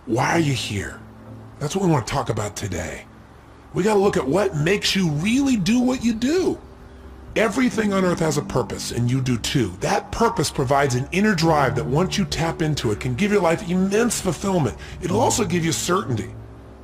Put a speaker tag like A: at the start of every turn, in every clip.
A: Why are you here? That's what we want to talk about today. We got to look at what makes you really do what you do. Everything on earth has a purpose, and you do too. That purpose provides an inner drive that once you tap into it can give your life immense fulfillment. It'll also give you certainty.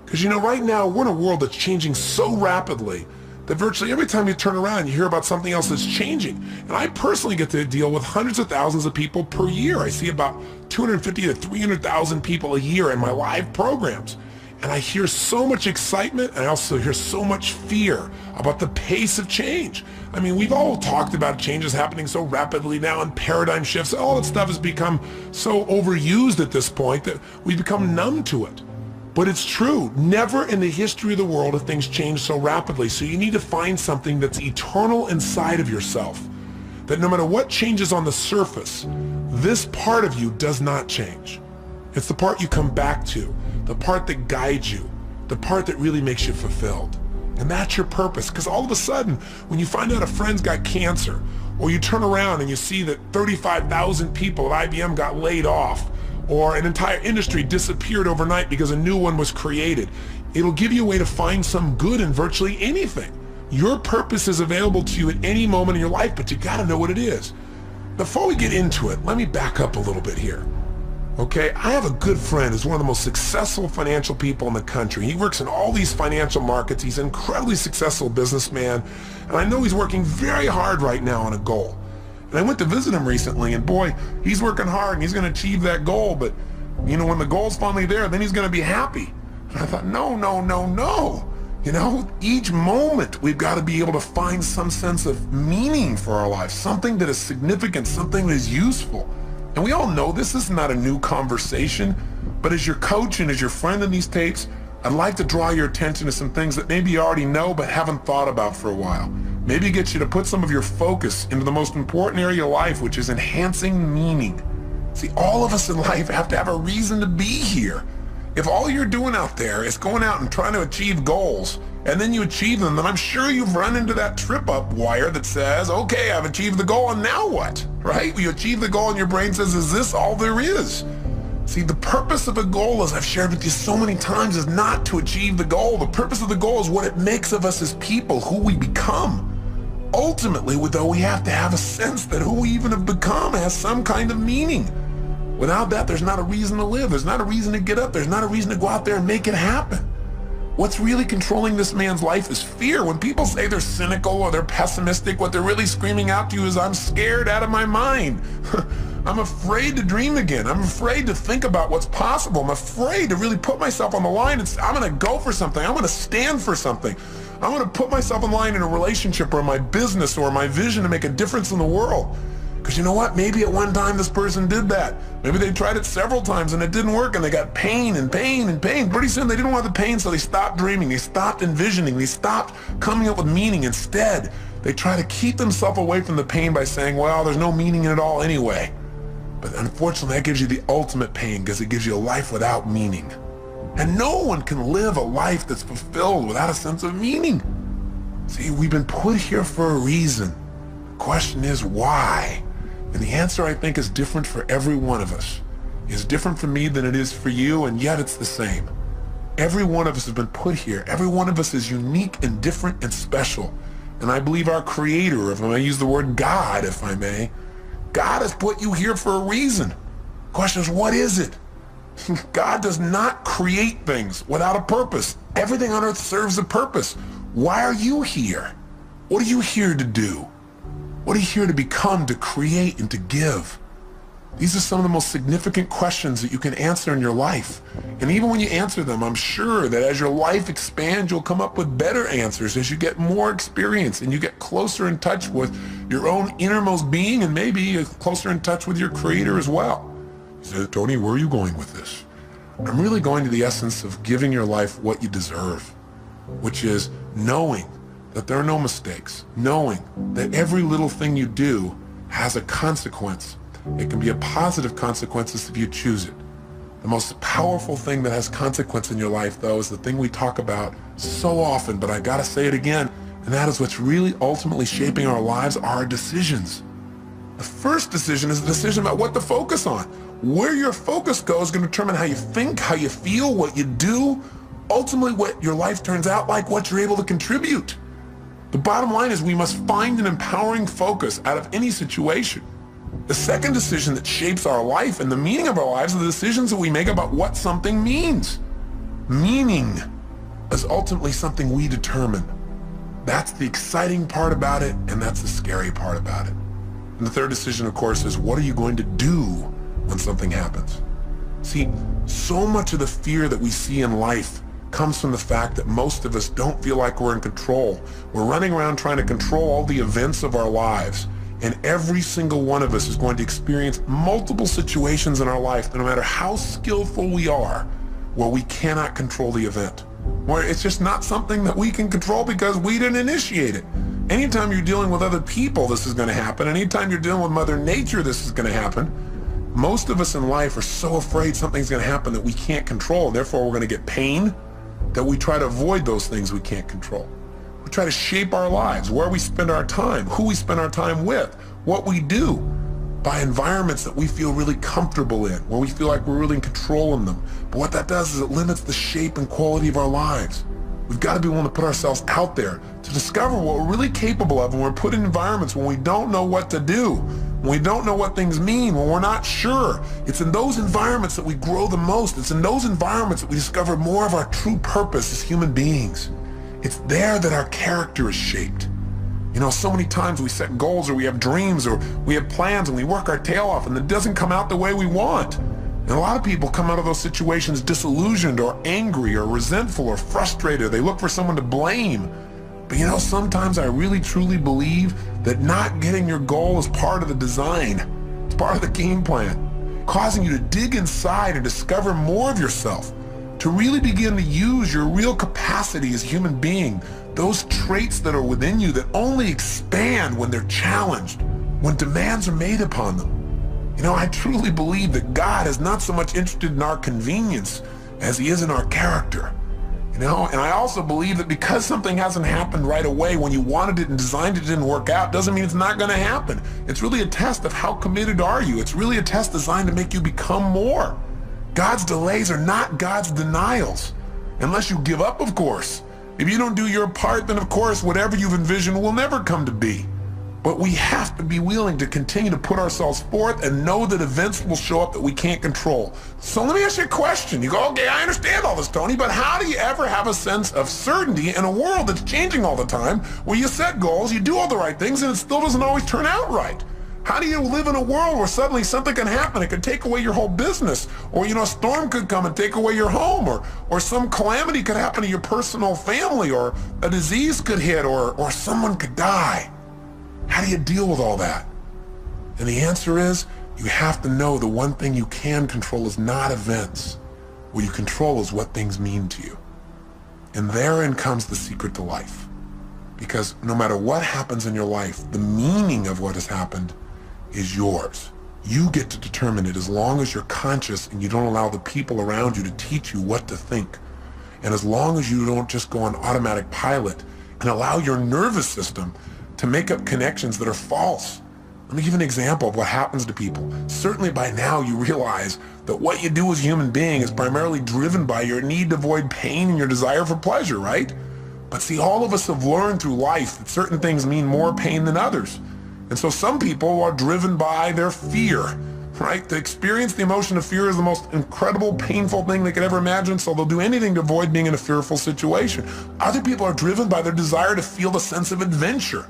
A: Because right now we're in a world that's changing so rapidly that virtually every time you turn around you hear about something else that's changing. And I personally get to deal with hundreds of thousands of people per year. I see about 250 to 300,000 people a year in my live programs. And I hear so much excitement, and I also hear so much fear about the pace of change. I mean, we've all talked about changes happening so rapidly now and paradigm shifts. All that stuff has become so overused at this point that we've become numb to it. But it's true. Never in the history of the world have things changed so rapidly. So you need to find something that's eternal inside of yourself. That no matter what changes on the surface, this part of you does not change. It's the part you come back to, the part that guides you, the part that really makes you fulfilled. And that's your purpose. Because all of a sudden, when you find out a friend's got cancer, or you turn around and you see that 35,000 people at IBM got laid off, or an entire industry disappeared overnight because a new one was created, it'll give you a way to find some good in virtually anything. Your purpose is available to you at any moment in your life, but you gotta know what it is. Before we get into it, let me back up a little bit here. Okay, I have a good friend who's one of the most successful financial people in the country. He works in all these financial markets. He's an incredibly successful businessman, and I know he's working very hard right now on a goal. And I went to visit him recently, and boy, he's working hard and he's going to achieve that goal, but when the goal's finally there, then he's going to be happy. And I thought, no. Each moment we've got to be able to find some sense of meaning for our lives, something that is significant, something that is useful. And we all know this is not a new conversation, but as your coach and as your friend in these tapes, I'd like to draw your attention to some things that maybe you already know but haven't thought about for a while. Maybe get you to put some of your focus into the most important area of life, which is enhancing meaning. See, all of us in life have to have a reason to be here. If all you're doing out there is going out and trying to achieve goals, and then you achieve them, then I'm sure you've run into that trip-up wire that says, okay, I've achieved the goal, and now what? Right? You achieve the goal and your brain says, is this all there is? See, the purpose of a goal, as I've shared with you so many times, is not to achieve the goal. The purpose of the goal is what it makes of us as people, who we become. Ultimately, though, we have to have a sense that who we even have become has some kind of meaning. Without that, there's not a reason to live. There's not a reason to get up. There's not a reason to go out there and make it happen. What's really controlling this man's life is fear. When people say they're cynical or they're pessimistic, what they're really screaming out to you is, I'm scared out of my mind. I'm afraid to dream again. I'm afraid to think about what's possible. I'm afraid to really put myself on the line and say, I'm going to go for something. I'm going to stand for something. I'm going to put myself on the line in a relationship or my business or my vision to make a difference in the world. Because you know what? Maybe at one time this person did that. Maybe they tried it several times and it didn't work and they got pain and pain and pain. Pretty soon they didn't want the pain, so they stopped dreaming. They stopped envisioning. They stopped coming up with meaning. Instead, they try to keep themselves away from the pain by saying, well, there's no meaning in it all anyway. But unfortunately, that gives you the ultimate pain because it gives you a life without meaning. And no one can live a life that's fulfilled without a sense of meaning. See, we've been put here for a reason. The question is why? And the answer, I think, is different for every one of us. It's different for me than it is for you, and yet it's the same. Every one of us has been put here. Every one of us is unique and different and special. And I believe our Creator, if I may use the word God, if I may, God has put you here for a reason. The question is, what is it? God does not create things without a purpose. Everything on earth serves a purpose. Why are you here? What are you here to do? What are you here to become, to create, and to give? These are some of the most significant questions that you can answer in your life. And even when you answer them, I'm sure that as your life expands, you'll come up with better answers as you get more experience and you get closer in touch with your own innermost being and maybe closer in touch with your Creator as well. You say, Tony, where are you going with this? I'm really going to the essence of giving your life what you deserve, which is knowing that there are no mistakes, knowing that every little thing you do has a consequence. It can be a positive consequences if you choose it. The most powerful thing that has consequence in your life, though, is the thing we talk about so often, but I gotta say it again, and that is what's really ultimately shaping our lives are our decisions. The first decision is a decision about what to focus on. Where your focus goes is going to determine how you think, how you feel, what you do, ultimately what your life turns out like, what you're able to contribute. The bottom line is we must find an empowering focus out of any situation. The second decision that shapes our life and the meaning of our lives are the decisions that we make about what something means. Meaning is ultimately something we determine. That's the exciting part about it, and that's the scary part about it. And the third decision, of course, is what are you going to do when something happens? See, so much of the fear that we see in life comes from the fact that most of us don't feel like we're in control. We're running around trying to control all the events of our lives. And every single one of us is going to experience multiple situations in our life, no matter how skillful we are, where we cannot control the event. Where it's just not something that we can control because we didn't initiate it. Anytime you're dealing with other people, this is going to happen. Anytime you're dealing with Mother Nature, this is going to happen. Most of us in life are so afraid something's going to happen that we can't control. Therefore, we're going to get pain, that we try to avoid those things we can't control. We try to shape our lives, where we spend our time, who we spend our time with, what we do, by environments that we feel really comfortable in, where we feel like we're really in control in them. But what that does is it limits the shape and quality of our lives. We've got to be willing to put ourselves out there to discover what we're really capable of when we're put in environments when we don't know what to do, when we don't know what things mean, when we're not sure. It's in those environments that we grow the most. It's in those environments that we discover more of our true purpose as human beings. It's there that our character is shaped. You know, so many times we set goals or we have dreams or we have plans and we work our tail off and it doesn't come out the way we want. And a lot of people come out of those situations disillusioned or angry or resentful or frustrated. They look for someone to blame. But you know, sometimes I really truly believe that not getting your goal is part of the design. It's part of the game plan, causing you to dig inside and discover more of yourself, to really begin to use your real capacity as a human being, those traits that are within you that only expand when they're challenged, when demands are made upon them. You know, I truly believe that God is not so much interested in our convenience as he is in our character. You know, and I also believe that because something hasn't happened right away when you wanted it and designed it didn't work out, doesn't mean it's not going to happen. It's really a test of how committed are you. It's really a test designed to make you become more. God's delays are not God's denials, unless you give up, of course. If you don't do your part, then of course whatever you've envisioned will never come to be. But we have to be willing to continue to put ourselves forth and know that events will show up that we can't control. So let me ask you a question. You go, okay, I understand all this, Tony, but how do you ever have a sense of certainty in a world that's changing all the time, where you set goals, you do all the right things, and it still doesn't always turn out right? How do you live in a world where suddenly something can happen? It could take away your whole business, or, you know, a storm could come and take away your home, or some calamity could happen to your personal family, or a disease could hit, or someone could die. How do you deal with all that? And the answer is, you have to know the one thing you can control is not events. What you control is what things mean to you. And therein comes the secret to life. Because no matter what happens in your life, the meaning of what has happened is yours. You get to determine it as long as you're conscious and you don't allow the people around you to teach you what to think. And as long as you don't just go on automatic pilot and allow your nervous system to make up connections that are false. Let me give an example of what happens to people. Certainly by now you realize that what you do as a human being is primarily driven by your need to avoid pain and your desire for pleasure, right? But see, all of us have learned through life that certain things mean more pain than others. And so some people are driven by their fear, right? To experience the emotion of fear is the most incredible, painful thing they could ever imagine, so they'll do anything to avoid being in a fearful situation. Other people are driven by their desire to feel the sense of adventure.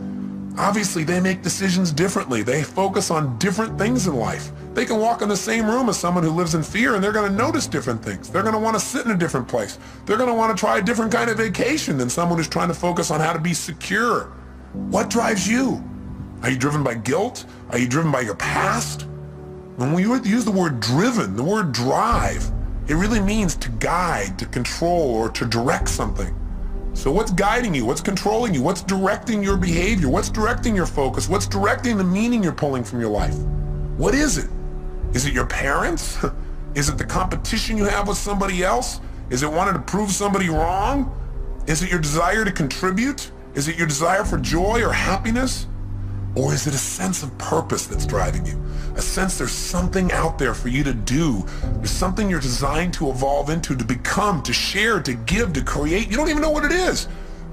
A: Obviously, they make decisions differently. They focus on different things in life. They can walk in the same room as someone who lives in fear and they're going to notice different things. They're going to want to sit in a different place. They're going to want to try a different kind of vacation than someone who's trying to focus on how to be secure. What drives you? Are you driven by guilt? Are you driven by your past? When we use the word driven, the word drive, it really means to guide, to control, or to direct something. So what's guiding you? What's controlling you? What's directing your behavior? What's directing your focus? What's directing the meaning you're pulling from your life? What is it? Is it your parents? Is it the competition you have with somebody else? Is it wanting to prove somebody wrong? Is it your desire to contribute? Is it your desire for joy or happiness? Or is it a sense of purpose that's driving you? A sense there's something out there for you to do. There's something you're designed to evolve into, to become, to share, to give, to create. You don't even know what it is,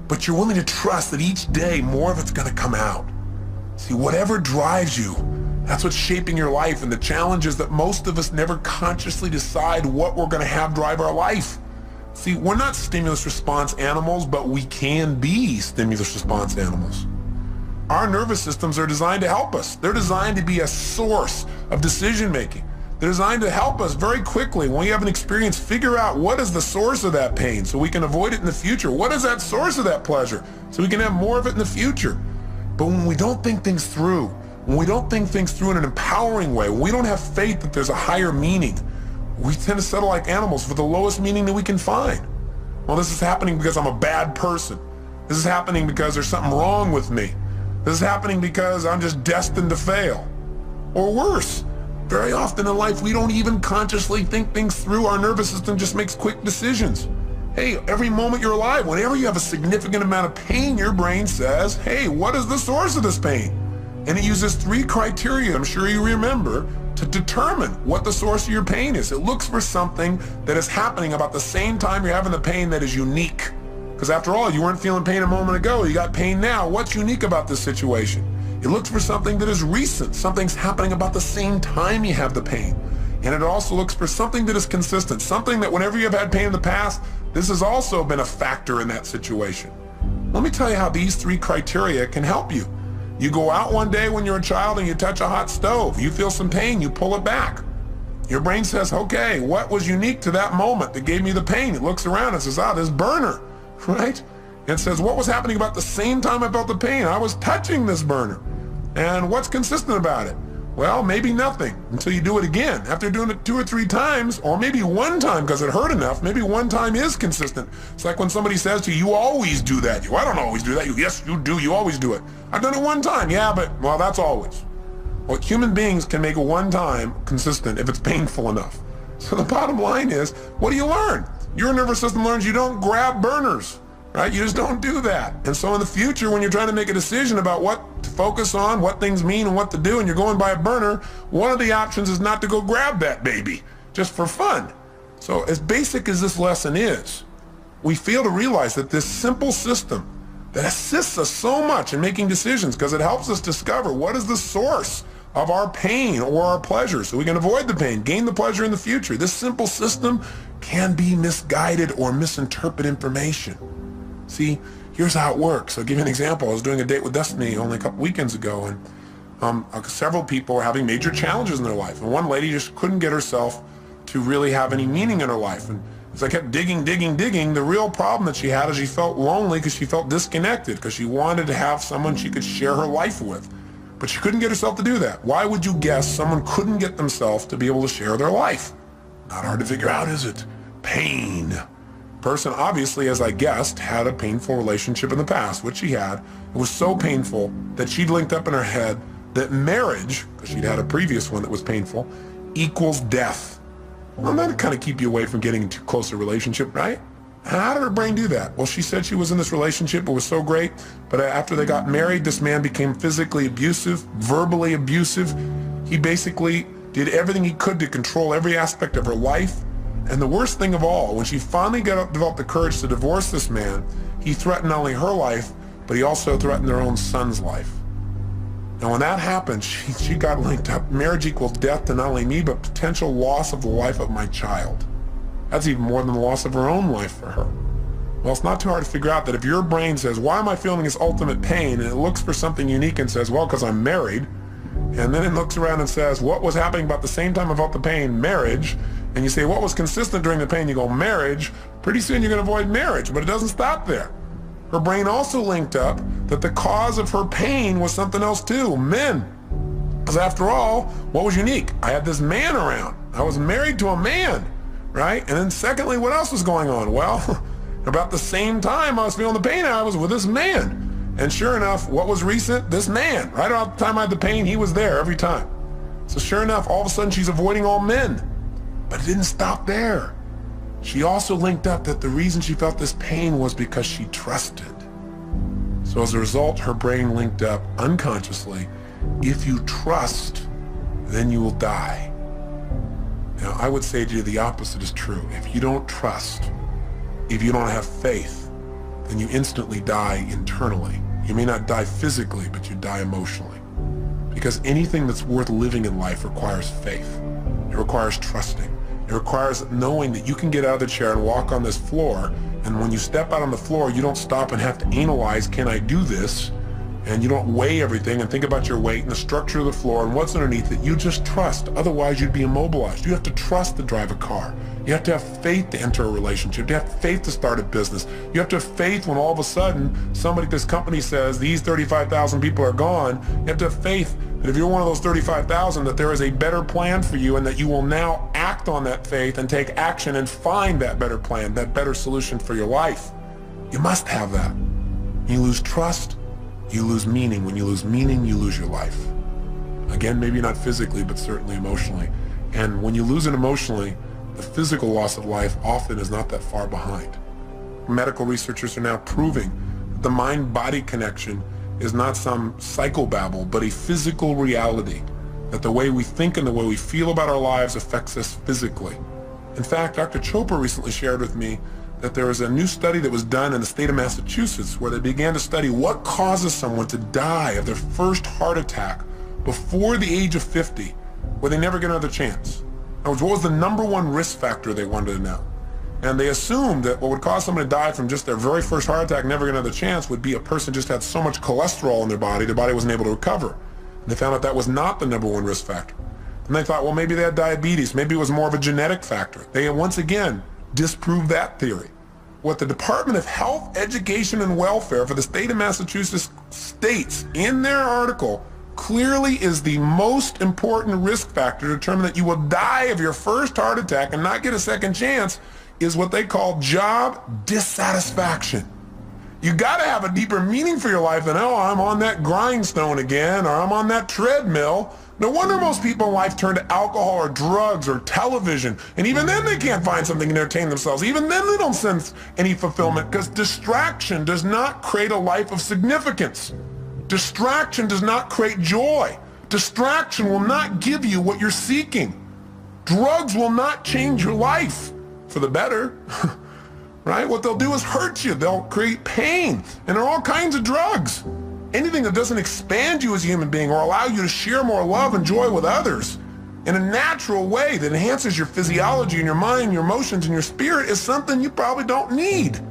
A: but you're willing to trust that each day more of it's going to come out. See, whatever drives you, that's what's shaping your life. And the challenge is that most of us never consciously decide what we're going to have drive our life. See, we're not stimulus response animals, but we can be stimulus response animals. Our nervous systems are designed to help us. They're designed to be a source of decision making. They're designed to help us very quickly when we have an experience, figure out what is the source of that pain so we can avoid it in the future. What is that source of that pleasure so we can have more of it in the future? But when we don't think things through, when we don't think things through in an empowering way, when we don't have faith that there's a higher meaning, we tend to settle like animals for the lowest meaning that we can find. Well, this is happening because I'm a bad person. This is happening because there's something wrong with me. This is happening because I'm just destined to fail. Or worse, very often in life, we don't even consciously think things through. Our nervous system just makes quick decisions. Hey, every moment you're alive, whenever you have a significant amount of pain, your brain says, hey, what is the source of this pain? And it uses 3 criteria, I'm sure you remember, to determine what the source of your pain is. It looks for something that is happening about the same time you're having the pain that is unique. Because after all, you weren't feeling pain a moment ago, you got pain now. What's unique about this situation? It looks for something that is recent. Something's happening about the same time you have the pain. And it also looks for something that is consistent, something that whenever you've had pain in the past, this has also been a factor in that situation. Let me tell you how these 3 criteria can help you. You go out one day when you're a child and you touch a hot stove. You feel some pain, you pull it back. Your brain says, okay, what was unique to that moment that gave me the pain? It looks around and says, this burner, right? It says, what was happening about the same time I felt the pain? I was touching this burner. And what's consistent about it? Well, maybe nothing until you do it again. After doing it 2 or 3 times, or maybe one time because it hurt enough, maybe one time is consistent. It's like when somebody says to you, you always do that. I don't always do that. Yes, you do. You always do it. I've done it one time. Yeah, but, well, that's always. Well, human beings can make a one time consistent if it's painful enough. So the bottom line is, what do you learn? Your nervous system learns you don't grab burners, right? You just don't do that. And so in the future, when you're trying to make a decision about what to focus on, what things mean and what to do, and you're going by a burner, one of the options is not to go grab that baby, just for fun. So as basic as this lesson is, we fail to realize that this simple system that assists us so much in making decisions because it helps us discover what is the source of our pain or our pleasure so we can avoid the pain, gain the pleasure in the future. This simple system can be misguided or misinterpret information. See, here's how it works. I'll give you an example. I was doing a date with Destiny only a couple weekends ago, and several people were having major challenges in their life. And one lady just couldn't get herself to really have any meaning in her life. And as I kept digging, the real problem that she had is she felt lonely because she felt disconnected, because she wanted to have someone she could share her life with. But she couldn't get herself to do that. Why would you guess someone couldn't get themselves to be able to share their life? Not hard to figure out, is it? Pain. Person obviously, as I guessed, had a painful relationship in the past, which she had. It was so painful that she'd linked up in her head that marriage, because she'd had a previous one that was painful, equals death. Well, that'd kind of keep you away from getting into a closer relationship, right? How did her brain do that? Well, she said she was in this relationship, it was so great, but after they got married, this man became physically abusive, verbally abusive. He basically did everything he could to control every aspect of her life. And the worst thing of all, when she finally developed the courage to divorce this man, he threatened not only her life, but he also threatened their own son's life. Now when that happened, she got linked up. Marriage equals death to not only me, but potential loss of the life of my child. That's even more than the loss of her own life for her. Well, it's not too hard to figure out that if your brain says, why am I feeling this ultimate pain? And it looks for something unique and says, well, because I'm married. And then it looks around and says, what was happening about the same time I felt the pain? Marriage. And you say, what was consistent during the pain? You go, marriage. Pretty soon you're going to avoid marriage, but it doesn't stop there. Her brain also linked up that the cause of her pain was something else too, men. Because after all, what was unique? I had this man around. I was married to a man, right? And then secondly, what else was going on? Well, about the same time I was feeling the pain, I was with this man. And sure enough, what was recent? This man. Right about the time I had the pain, he was there every time. So sure enough, all of a sudden she's avoiding all men. But it didn't stop there. She also linked up that the reason she felt this pain was because she trusted. So So as a result, her brain linked up unconsciously, if you trust, then you will die. Now, I would say to you the opposite is true. If you don't trust, if you don't have faith, then you instantly die internally. You may not die physically, but you die emotionally. Because anything that's worth living in life requires faith. It requires trusting. It requires knowing that you can get out of the chair and walk on this floor, and when you step out on the floor, you don't stop and have to analyze, can I do this? And you don't weigh everything and think about your weight and the structure of the floor and what's underneath it. You just trust. Otherwise, you'd be immobilized. You have to trust to drive a car. You have to have faith to enter a relationship. You have faith to start a business. You have to have faith when all of a sudden somebody at this company says these 35,000 people are gone. You have to have faith that if you're one of those 35,000, that there is a better plan for you and that you will now act on that faith and take action and find that better plan, that better solution for your life. You must have that. You lose trust, you lose meaning. When you lose meaning, you lose your life. Again, maybe not physically, but certainly emotionally. And when you lose it emotionally, the physical loss of life often is not that far behind. Medical researchers are now proving that the mind-body connection is not some psychobabble, but a physical reality, that the way we think and the way we feel about our lives affects us physically. In fact, Dr. Chopra recently shared with me that there was a new study that was done in the state of Massachusetts where they began to study what causes someone to die of their first heart attack before the age of 50, where they never get another chance. In other words, what was the number one risk factor they wanted to know? And they assumed that what would cause someone to die from just their very first heart attack, never get another chance, would be a person just had so much cholesterol in their body wasn't able to recover. And they found out that was not the number one risk factor. And they thought, well, maybe they had diabetes. Maybe it was more of a genetic factor. They once again disproved that theory. What the Department of Health, Education, and Welfare for the state of Massachusetts states in their article clearly is the most important risk factor to determine that you will die of your first heart attack and not get a second chance is what they call job dissatisfaction. You got to have a deeper meaning for your life than, oh, I'm on that grindstone again, or I'm on that treadmill. No wonder most people in life turn to alcohol or drugs or television, and even then they can't find something to entertain themselves. Even then they don't sense any fulfillment, because distraction does not create a life of significance. Distraction does not create joy. Distraction will not give you what you're seeking. Drugs will not change your life for the better, right? What they'll do is hurt you. They'll create pain, and there are all kinds of drugs. Anything that doesn't expand you as a human being or allow you to share more love and joy with others in a natural way that enhances your physiology and your mind, your emotions, and your spirit is something you probably don't need.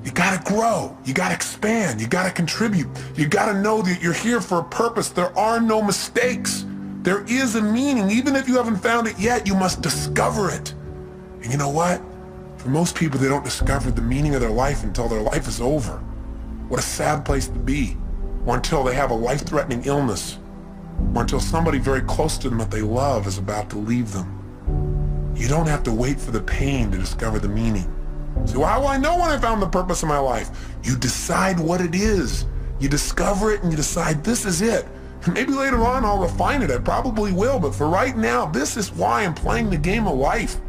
A: You gotta grow, you gotta expand, you gotta contribute, you gotta know that you're here for a purpose. There are no mistakes. There is a meaning. Even if you haven't found it yet, you must discover it. And you know what? For most people, they don't discover the meaning of their life until their life is over. What a sad place to be. Or until they have a life-threatening illness. Or until somebody very close to them that they love is about to leave them. You don't have to wait for the pain to discover the meaning. So how will I know when I found the purpose of my life? You decide what it is. You discover it and you decide this is it. Maybe later on I'll refine it. I probably will. But for right now, this is why I'm playing the game of life.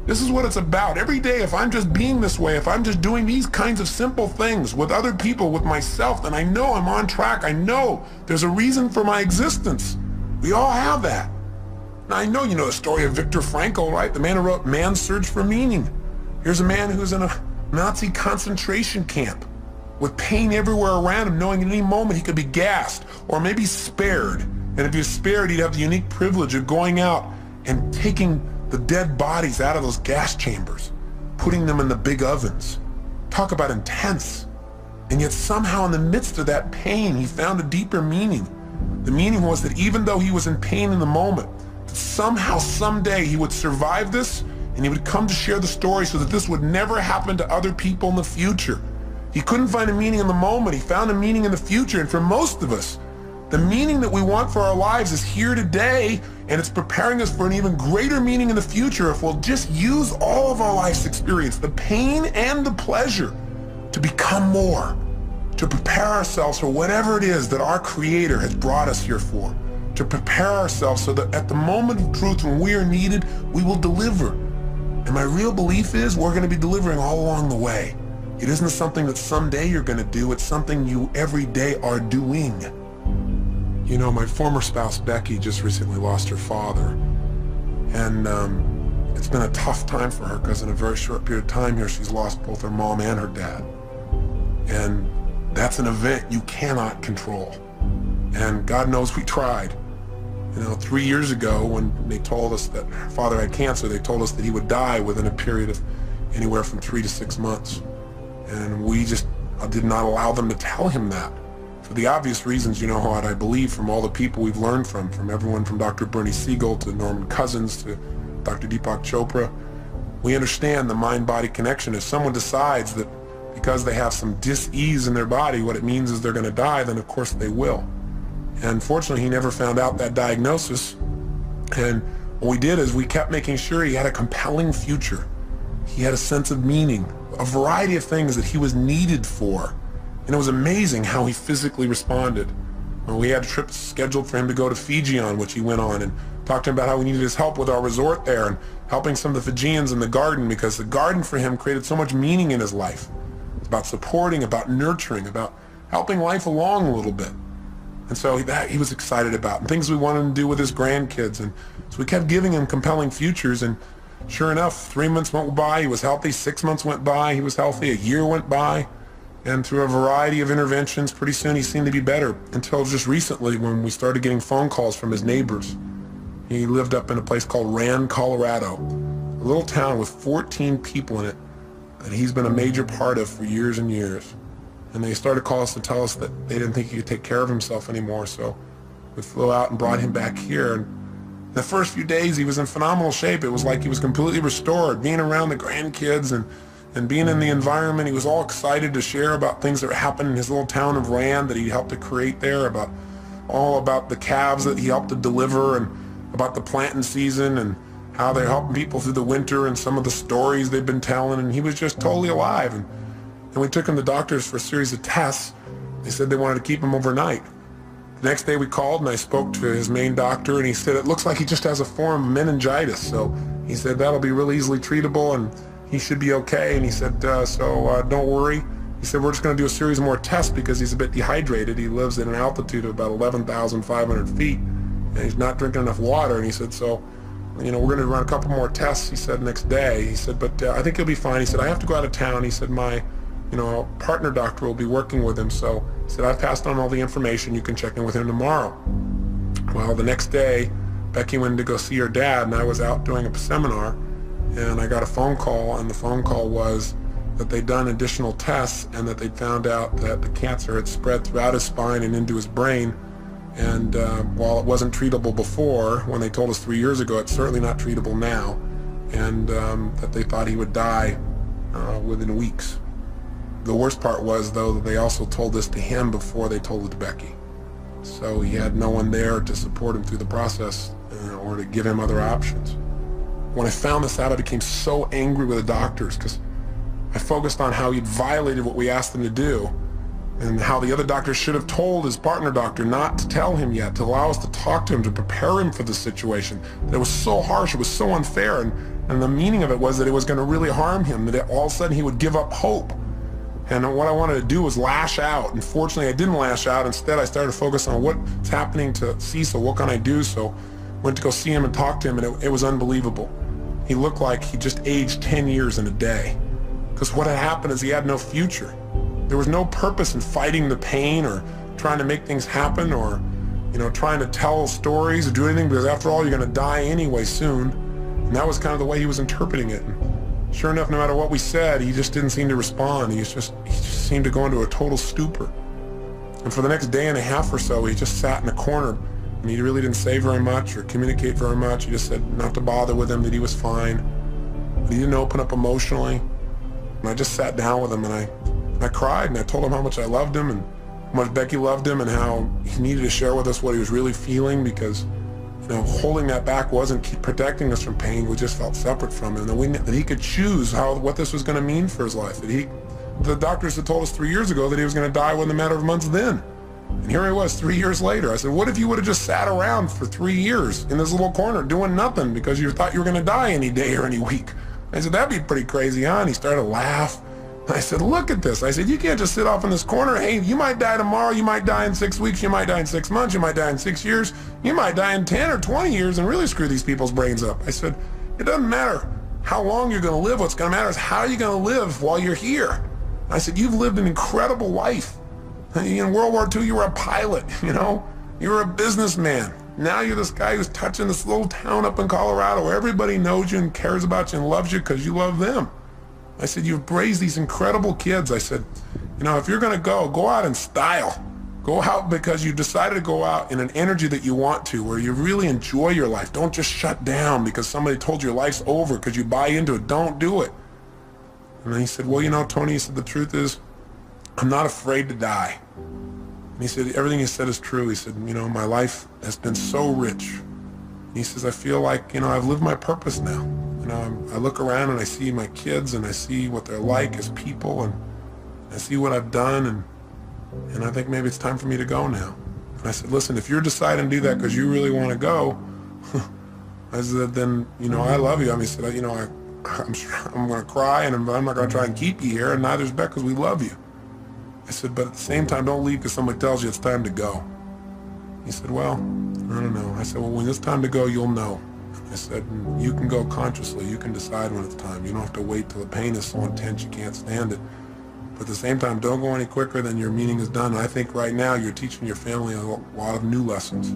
A: This is what it's about. Every day, if I'm just being this way, if I'm just doing these kinds of simple things with other people, with myself, then I know I'm on track. I know there's a reason for my existence. We all have that. Now, I know you know the story of Viktor Frankl, right? The man who wrote Man's Search for Meaning. Here's a man who's in a Nazi concentration camp with pain everywhere around him, knowing at any moment he could be gassed or maybe spared. And if he was spared, he'd have the unique privilege of going out and taking the dead bodies out of those gas chambers, putting them in the big ovens. Talk about intense. And yet somehow in the midst of that pain, he found a deeper meaning. The meaning was that even though he was in pain in the moment, somehow, someday he would survive this and he would come to share the story so that this would never happen to other people in the future. He couldn't find a meaning in the moment. He found a meaning in the future. And for most of us, the meaning that we want for our lives is here today, and it's preparing us for an even greater meaning in the future if we'll just use all of our life's experience, the pain and the pleasure, to become more, to prepare ourselves for whatever it is that our Creator has brought us here for, to prepare ourselves so that at the moment of truth when we are needed, we will deliver. And my real belief is we're going to be delivering all along the way. It isn't something that someday you're going to do. It's something you every day are doing. You know, my former spouse, Becky, just recently lost her father. And it's been a tough time for her because in a very short period of time here, she's lost both her mom and her dad. And that's an event you cannot control. And God knows we tried. You know, 3 years ago when they told us that her father had cancer, they told us that he would die within a period of anywhere from 3 to 6 months. And we just did not allow them to tell him that. For the obvious reasons, you know what I believe from all the people we've learned from everyone from Dr. Bernie Siegel to Norman Cousins to Dr. Deepak Chopra. We understand the mind-body connection. If someone decides that because they have some dis-ease in their body, what it means is they're going to die, then of course they will. And fortunately, he never found out that diagnosis. And what we did is we kept making sure he had a compelling future. He had a sense of meaning, a variety of things that he was needed for. And it was amazing how he physically responded. We had a trip scheduled for him to go to Fiji on, which he went on, and talked to him about how we needed his help with our resort there and helping some of the Fijians in the garden, because the garden for him created so much meaning in his life. It's about supporting, about nurturing, about helping life along a little bit. And so that he was excited about, and things we wanted to do with his grandkids. And so we kept giving him compelling futures, and sure enough, 3 months went by, he was healthy. 6 months went by, he was healthy. A year went by. And through a variety of interventions, pretty soon he seemed to be better, until just recently when we started getting phone calls from his neighbors. He lived up in a place called Rand, Colorado, a little town with 14 people in it that he's been a major part of for years and years. And they started calling us to tell us that they didn't think he could take care of himself anymore, so we flew out and brought him back here. And the first few days he was in phenomenal shape. It was like he was completely restored, being around the grandkids and being in the environment. He was all excited to share about things that happened in his little town of Rand that he helped to create there, about the calves that he helped to deliver, and about the planting season and how they're helping people through the winter and some of the stories they've been telling. And he was just totally alive. And we took him to doctors for a series of tests. They said they wanted to keep him overnight. The next day we called and I spoke to his main doctor, and he said it looks like he just has a form of meningitis. So he said that'll be really easily treatable and he should be okay. And he said, don't worry. He said, we're just going to do a series more tests because he's a bit dehydrated. He lives at an altitude of about 11,500 feet, and he's not drinking enough water. And he said, so, you know, we're going to run a couple more tests, he said, next day. He said, but I think he'll be fine. He said, I have to go out of town. He said, my, partner doctor will be working with him. So he said, I've passed on all the information. You can check in with him tomorrow. Well, the next day, Becky went to go see her dad, and I was out doing a seminar. And I got a phone call, and the phone call was that they'd done additional tests and that they'd found out that the cancer had spread throughout his spine and into his brain. And while it wasn't treatable before, when they told us 3 years ago, it's certainly not treatable now. And that they thought he would die within weeks. The worst part was, though, that they also told this to him before they told it to Becky. So he had no one there to support him through the process or to give him other options. When I found this out, I became so angry with the doctors because I focused on how he'd violated what we asked him to do, and how the other doctors should have told his partner doctor not to tell him yet, to allow us to talk to him, to prepare him for the situation. That it was so harsh, it was so unfair, and the meaning of it was that it was going to really harm him, that all of a sudden he would give up hope. And what I wanted to do was lash out, and fortunately I didn't lash out. Instead, I started to focus on what's happening to Cecil, what can I do? So I went to go see him and talk to him, and it was unbelievable. He looked like he just aged 10 years in a day. Because what had happened is he had no future. There was no purpose in fighting the pain or trying to make things happen or, trying to tell stories or do anything, because after all, you're going to die anyway soon. And that was kind of the way he was interpreting it. And sure enough, no matter what we said, he just didn't seem to respond. He just seemed to go into a total stupor. And for the next day and a half or so, he just sat in a corner. And he really didn't say very much or communicate very much. He just said not to bother with him, that he was fine. But he didn't open up emotionally. And I just sat down with him and I cried, and I told him how much I loved him and how much Becky loved him and how he needed to share with us what he was really feeling, because holding that back wasn't protecting us from pain. We just felt separate from him. And that he could choose what this was going to mean for his life. The doctors had told us 3 years ago that he was going to die within a matter of months then. And here he was 3 years later. I said, what if you would have just sat around for 3 years in this little corner doing nothing because you thought you were going to die any day or any week? I said, that'd be pretty crazy, huh? And he started to laugh. I said, look at this. I said, you can't just sit off in this corner. Hey, you might die tomorrow. You might die in 6 weeks. You might die in 6 months. You might die in 6 years. You might die in 10 or 20 years and really screw these people's brains up. I said, it doesn't matter how long you're going to live. What's going to matter is how you're going to live while you're here. I said, you've lived an incredible life. In World War II, you were a pilot, you know? You were a businessman. Now you're this guy who's touching this little town up in Colorado where everybody knows you and cares about you and loves you because you love them. I said, you've raised these incredible kids. I said, you know, if you're going to go out in style. Go out because you decided to go out in an energy that you want to, where you really enjoy your life. Don't just shut down because somebody told you your life's over because you buy into it. Don't do it. And then he said, well, you know, Tony, he said, the truth is, I'm not afraid to die. And he said, everything you said is true. He said, you know, my life has been so rich. And he says, I feel like, you know, I've lived my purpose now. You know, I look around and I see my kids and I see what they're like as people and I see what I've done and I think maybe it's time for me to go now. And I said, listen, if you're deciding to do that because you really want to go, I said, then, you know, I love you. I mean, he said, you know, I'm going to cry and I'm not going to try and keep you here, and neither is Beck because we love you. I said, but at the same time, don't leave because somebody tells you it's time to go. He said, well, I don't know. I said, well, when it's time to go, you'll know. I said, you can go consciously. You can decide when it's time. You don't have to wait till the pain is so intense you can't stand it. But at the same time, don't go any quicker than your meaning is done. And I think right now you're teaching your family a lot of new lessons.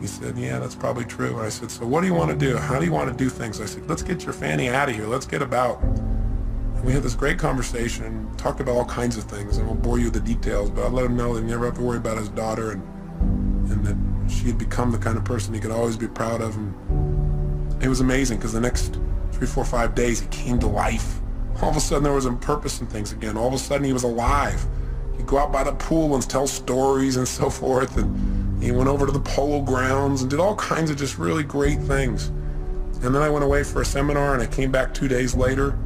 A: He said, yeah, that's probably true. And I said, so what do you want to do? How do you want to do things? I said, let's get your fanny out of here. Let's get about. And we had this great conversation and talked about all kinds of things. And I won't bore you with the details, but I let him know that he never have to worry about his daughter and that she had become the kind of person he could always be proud of. And it was amazing because the next 3, 4, 5 days he came to life. All of a sudden there was a purpose in things again. All of a sudden he was alive. He'd go out by the pool and tell stories and so forth. And he went over to the polo grounds and did all kinds of just really great things. And then I went away for a seminar and I came back 2 days later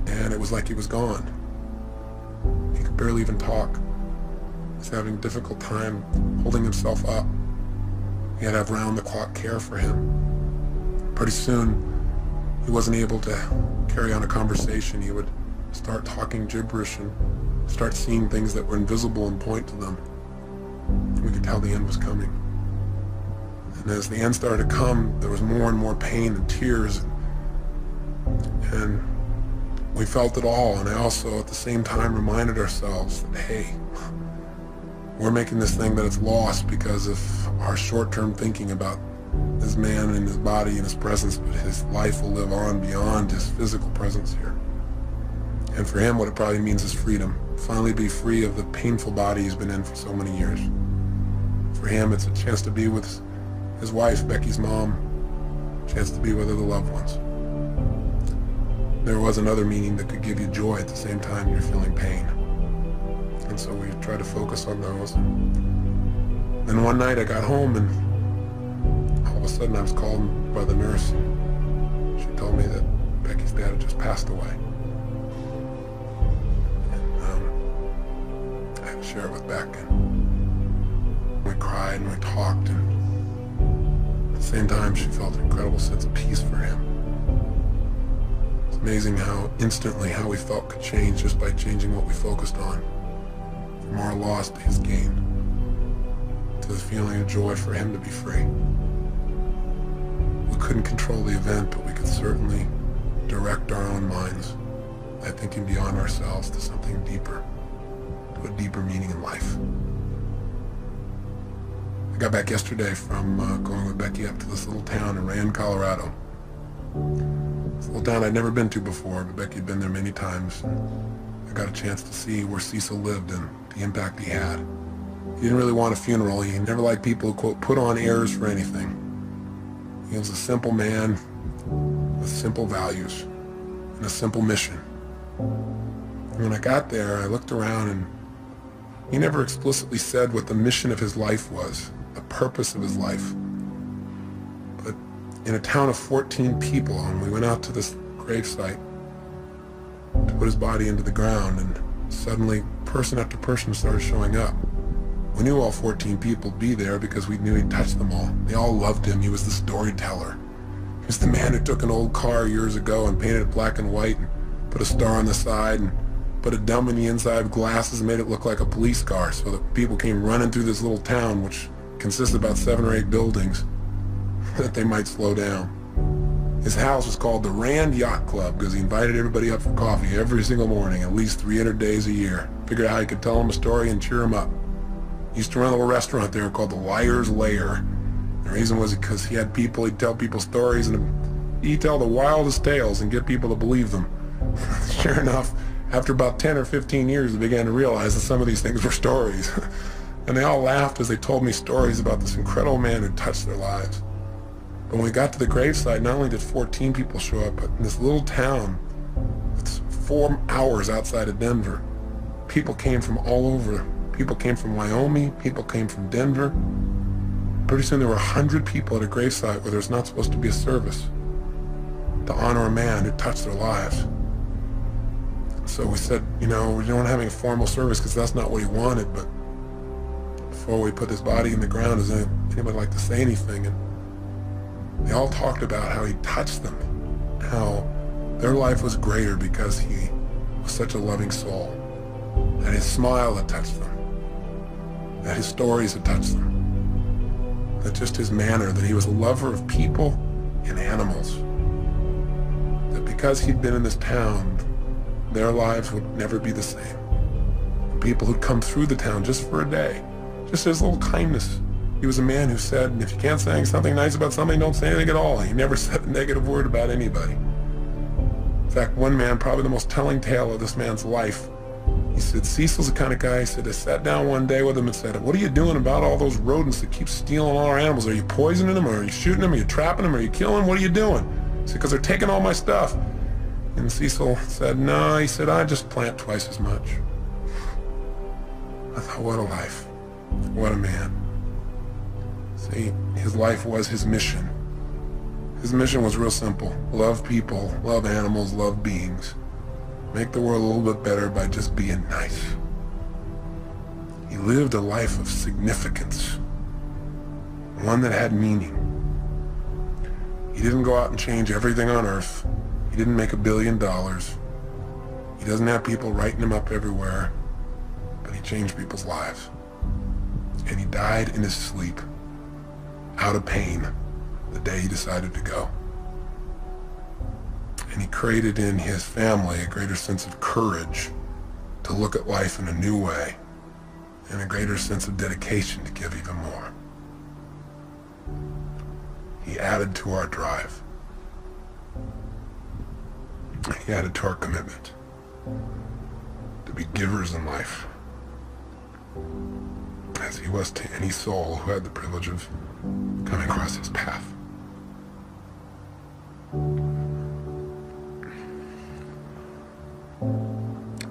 A: and it was like he was gone. He could barely even talk. He was having a difficult time holding himself up. He had to have round-the-clock care for him. Pretty soon, he wasn't able to carry on a conversation. He would start talking gibberish and start seeing things that were invisible and point to them. We could tell the end was coming. And as the end started to come, there was more and more pain and tears. And we felt it all. And I also, at the same time, reminded ourselves that, hey, we're making this thing that it's lost because of our short-term thinking about this man and his body and his presence, but his life will live on beyond his physical presence here. And for him, what it probably means is freedom. Finally be free of the painful body he's been in for so many years. For him, it's a chance to be with his wife, Becky's mom, a chance to be with other loved ones. There was another meaning that could give you joy at the same time you're feeling pain. And so we try to focus on those. Then one night I got home and all of a sudden I was called by the nurse. She told me that Becky's dad had just passed away. And I had to share it with Beck. And we cried and we talked. And at the same time she felt an incredible sense of peace for him. It's amazing how instantly how we felt could change just by changing what we focused on. From our loss to his gain, to the feeling of joy for him to be free. We couldn't control the event, but we could certainly direct our own minds by thinking beyond ourselves to something deeper, to a deeper meaning in life. I got back yesterday from going with Becky up to this little town in Rand, Colorado. It's a little town I'd never been to before, but Becky had been there many times. I got a chance to see where Cecil lived and the impact he had. He didn't really want a funeral. He never liked people who, quote, put on airs for anything. He was a simple man with simple values and a simple mission. And when I got there, I looked around and he never explicitly said what the mission of his life was, the purpose of his life. But in a town of 14 people, and we went out to this gravesite to put his body into the ground, and suddenly person after person started showing up. We knew all 14 people would be there because we knew he'd touched them all. They all loved him. He was the storyteller. He was the man who took an old car years ago and painted it black and white and put a star on the side and put a dummy in the inside of glasses and made it look like a police car so that people came running through this little town, which consists of about 7 or 8 buildings, that they might slow down. His house was called the Rand Yacht Club because he invited everybody up for coffee every single morning, at least 300 days a year. Figured out how he could tell them a story and cheer them up. He used to run a little restaurant there called the Liar's Lair. The reason was because he had people, he'd tell people stories and he'd tell the wildest tales and get people to believe them. Sure enough, after about 10 or 15 years, they began to realize that some of these things were stories. And they all laughed as they told me stories about this incredible man who touched their lives. But when we got to the gravesite, not only did 14 people show up, but in this little town, it's 4 hours outside of Denver, people came from all over. People came from Wyoming, people came from Denver. Pretty soon there were 100 people at a gravesite where there's not supposed to be a service to honor a man who touched their lives. So we said, you know, we don't have any formal service because that's not what he wanted, but before we put his body in the ground, does anybody like to say anything? And they all talked about how he touched them, how their life was greater because he was such a loving soul, that his smile had touched them, that his stories had touched them, that just his manner, that he was a lover of people and animals, that because he'd been in this town, their lives would never be the same. The people who'd come through the town just for a day, just his little kindness. He was a man who said, if you can't say something nice about somebody, don't say anything at all. He never said a negative word about anybody. In fact, one man, probably the most telling tale of this man's life, he said, Cecil's the kind of guy, he said, I sat down one day with him and said, what are you doing about all those rodents that keep stealing all our animals? Are you poisoning them? Or are you shooting them? Are you trapping them? Are you killing them? What are you doing? He said, because they're taking all my stuff. And Cecil said, no, he said, I just plant twice as much. I thought, what a life. What a man. See, his life was his mission. His mission was real simple. Love people, love animals, love beings. Make the world a little bit better by just being nice. He lived a life of significance, one that had meaning. He didn't go out and change everything on earth. He didn't make $1 billion. He doesn't have people writing him up everywhere, but he changed people's lives. And he died in his sleep, out of pain, the day he decided to go. And he created in his family a greater sense of courage to look at life in a new way, and a greater sense of dedication to give even more. He added to our drive. He added to our commitment to be givers in life, as he was to any soul who had the privilege of coming across his path.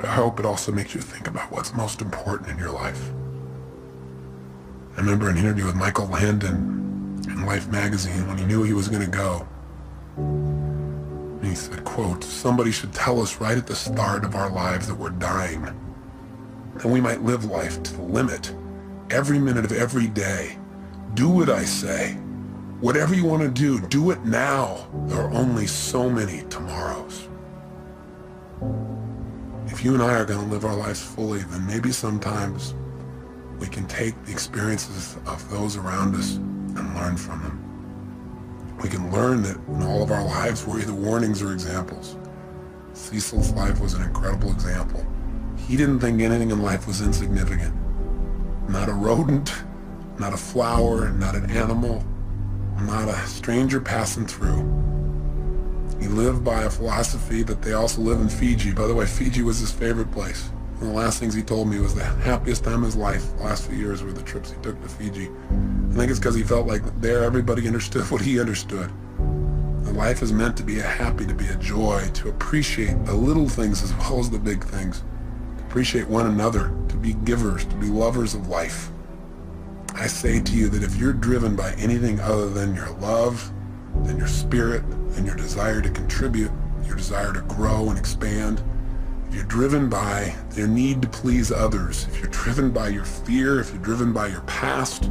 A: I hope it also makes you think about what's most important in your life. I remember an interview with Michael Landon in Life magazine when he knew he was going to go. And he said, quote, somebody should tell us right at the start of our lives that we're dying. That we might live life to the limit, every minute of every day. Do what I say. Whatever you want to do it now. There are only so many tomorrows. If you and I are going to live our lives fully, then maybe sometimes we can take the experiences of those around us and learn from them. We can learn that in all of our lives we're either warnings or examples. Cecil's life was an incredible example. He didn't think anything in life was insignificant. Not a rodent, not a flower, not an animal, not a stranger passing through. He lived by a philosophy that they also live in Fiji. By the way, Fiji was his favorite place. One of the last things he told me was the happiest time of his life, the last few years were the trips he took to Fiji. I think it's because he felt like there everybody understood what he understood. That life is meant to be a happy, to be a joy, to appreciate the little things as well as the big things. To appreciate one another, to be givers, to be lovers of life. I say to you that if you're driven by anything other than your love, than your spirit, and your desire to contribute, your desire to grow and expand, if you're driven by your need to please others, if you're driven by your fear, if you're driven by your past,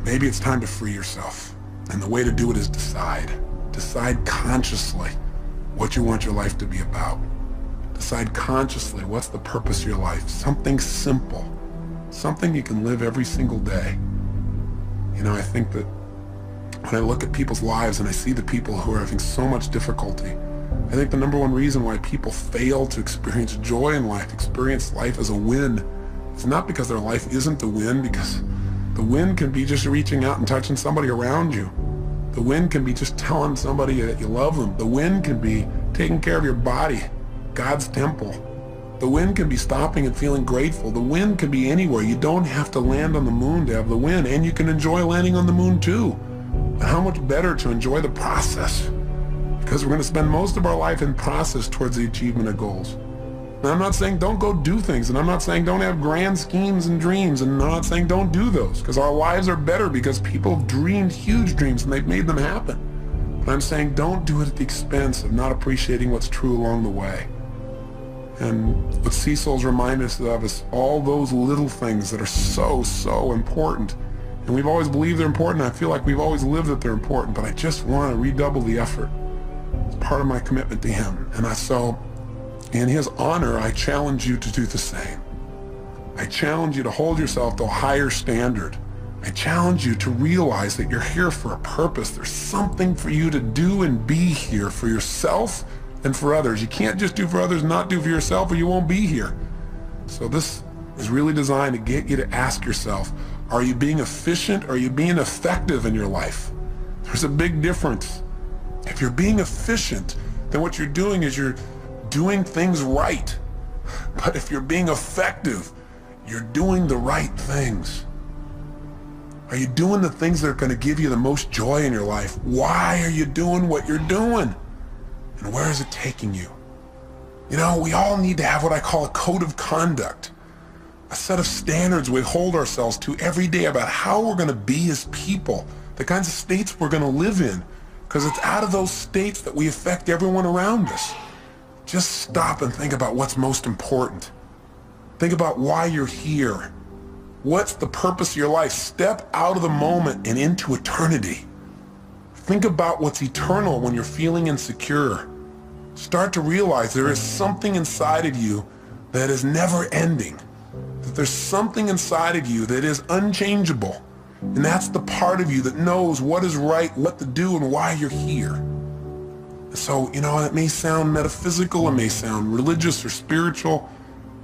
A: maybe it's time to free yourself. And the way to do it is decide. Decide consciously what you want your life to be about. Decide consciously what's the purpose of your life. Something simple, something you can live every single day. You know, I think that when I look at people's lives and I see the people who are having so much difficulty, I think the number one reason why people fail to experience joy in life, experience life as a win, is not because their life isn't a win, because the win can be just reaching out and touching somebody around you. The win can be just telling somebody that you love them. The win can be taking care of your body, God's temple. The win can be stopping and feeling grateful. The win can be anywhere. You don't have to land on the moon to have the win, and you can enjoy landing on the moon too. But how much better to enjoy the process? Because we're going to spend most of our life in process towards the achievement of goals. Now, I'm not saying don't go do things, and I'm not saying don't have grand schemes and dreams, and I'm not saying don't do those, because our lives are better because people have dreamed huge dreams and they've made them happen. But I'm saying don't do it at the expense of not appreciating what's true along the way. And what Cecil's reminded us of is all those little things that are so, so important. And we've always believed they're important. I feel like we've always lived that they're important, but I just want to redouble the effort. It's part of my commitment to him. And in his honor, I challenge you to do the same. I challenge you to hold yourself to a higher standard. I challenge you to realize that you're here for a purpose. There's something for you to do and be here for yourself and for others. You can't just do for others, not do for yourself, or you won't be here. So this is really designed to get you to ask yourself, are you being efficient or are you being effective in your life? There's a big difference. If you're being efficient, then what you're doing is you're doing things right. But if you're being effective, you're doing the right things. Are you doing the things that are going to give you the most joy in your life? Why are you doing what you're doing? And where is it taking you? You know, we all need to have what I call a code of conduct, a set of standards we hold ourselves to every day about how we're going to be as people, the kinds of states we're going to live in, because it's out of those states that we affect everyone around us. Just stop and think about what's most important. Think about why you're here. What's the purpose of your life? Step out of the moment and into eternity. Think about what's eternal when you're feeling insecure. Start to realize there is something inside of you that is never ending. That there's something inside of you that is unchangeable. And that's the part of you that knows what is right, what to do, and why you're here. So, you know, it may sound metaphysical, it may sound religious or spiritual,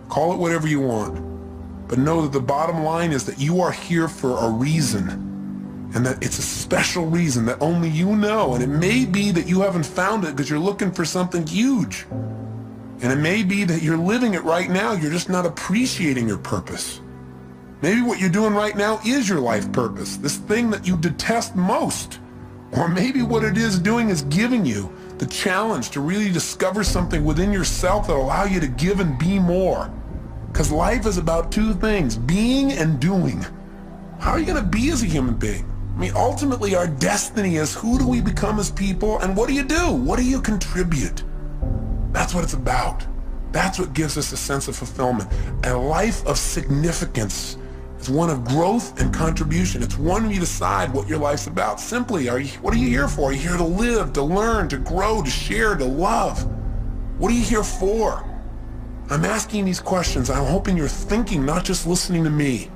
A: call it whatever you want. But know that the bottom line is that you are here for a reason, and that it's a special reason that only you know. And it may be that you haven't found it because you're looking for something huge. And it may be that you're living it right now, you're just not appreciating your purpose. Maybe what you're doing right now is your life purpose, this thing that you detest most. Or maybe what it is doing is giving you the challenge to really discover something within yourself that will allow you to give and be more. Because life is about two things, being and doing. How are you going to be as a human being? I mean, ultimately our destiny is who do we become as people, and what do you do? What do you contribute? That's what it's about. That's what gives us a sense of fulfillment. A life of significance is one of growth and contribution. It's one where you decide what your life's about. Simply, what are you here for? Are you here to live, to learn, to grow, to share, to love? What are you here for? I'm asking these questions. I'm hoping you're thinking, not just listening to me.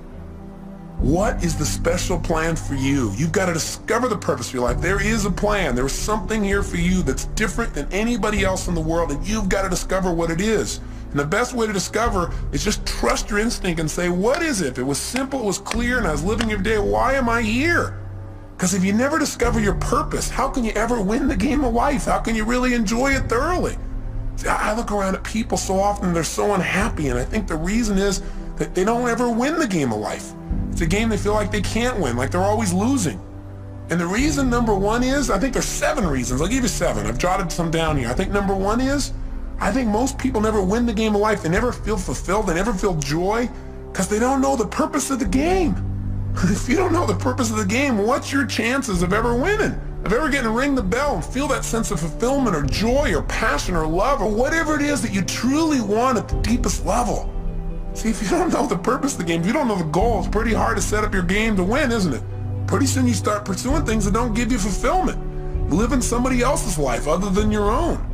A: What is the special plan for you? You've got to discover the purpose of your life. There is a plan. There is something here for you that's different than anybody else in the world, and you've got to discover what it is. And the best way to discover is just trust your instinct and say, what is it? If it was simple, it was clear, and I was living every day, why am I here? Because if you never discover your purpose, how can you ever win the game of life? How can you really enjoy it thoroughly? See, I look around at people so often, they're so unhappy, and I think the reason is that they don't ever win the game of life. It's a game they feel like they can't win, like they're always losing. And the reason number one is, I think there's 7 reasons. I'll give you 7. I've jotted some down here. I think number 1 is, I think most people never win the game of life. They never feel fulfilled. They never feel joy because they don't know the purpose of the game. If you don't know the purpose of the game, what's your chances of ever winning? Of ever getting to ring the bell and feel that sense of fulfillment or joy or passion or love or whatever it is that you truly want at the deepest level? See, if you don't know the purpose of the game, if you don't know the goal, it's pretty hard to set up your game to win, isn't it? Pretty soon you start pursuing things that don't give you fulfillment. You live in somebody else's life other than your own.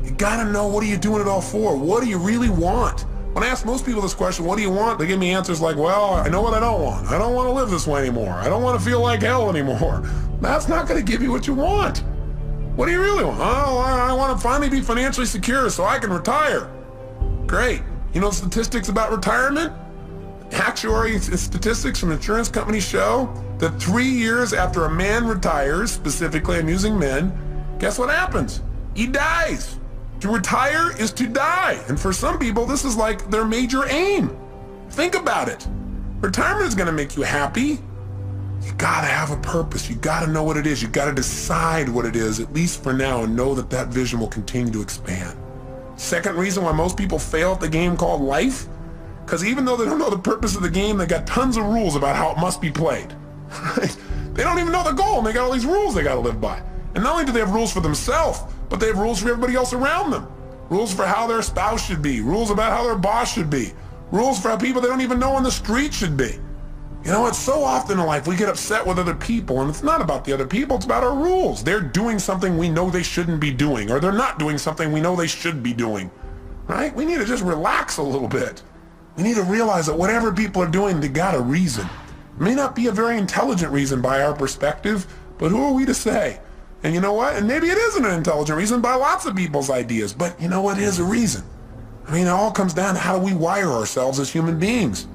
A: You gotta know, what are you doing it all for? What do you really want? When I ask most people this question, what do you want? They give me answers like, well, I know what I don't want. I don't want to live this way anymore. I don't want to feel like hell anymore. That's not going to give you what you want. What do you really want? Oh, I want to finally be financially secure so I can retire. Great. You know statistics about retirement? Actuary statistics from insurance companies show that 3 years after a man retires, specifically I'm using men, guess what happens? He dies. To retire is to die. And for some people, this is like their major aim. Think about it. Retirement is going to make you happy. You got to have a purpose. You got to know what it is. You got to decide what it is, at least for now, and know that that vision will continue to expand. Second reason why most people fail at the game called life, because even though they don't know the purpose of the game, they got tons of rules about how it must be played. Right? They don't even know the goal, and they got all these rules they got to live by. And not only do they have rules for themselves, but they have rules for everybody else around them. Rules for how their spouse should be. Rules about how their boss should be. Rules for how people they don't even know on the street should be. You know, it's so often in life we get upset with other people, and it's not about the other people, it's about our rules. They're doing something we know they shouldn't be doing, or they're not doing something we know they should be doing. Right? We need to just relax a little bit. We need to realize that whatever people are doing, they got a reason. It may not be a very intelligent reason by our perspective, but who are we to say? And you know what? And maybe it isn't an intelligent reason by lots of people's ideas, but you know what? It is a reason. I mean, it all comes down to how do we wire ourselves as human beings.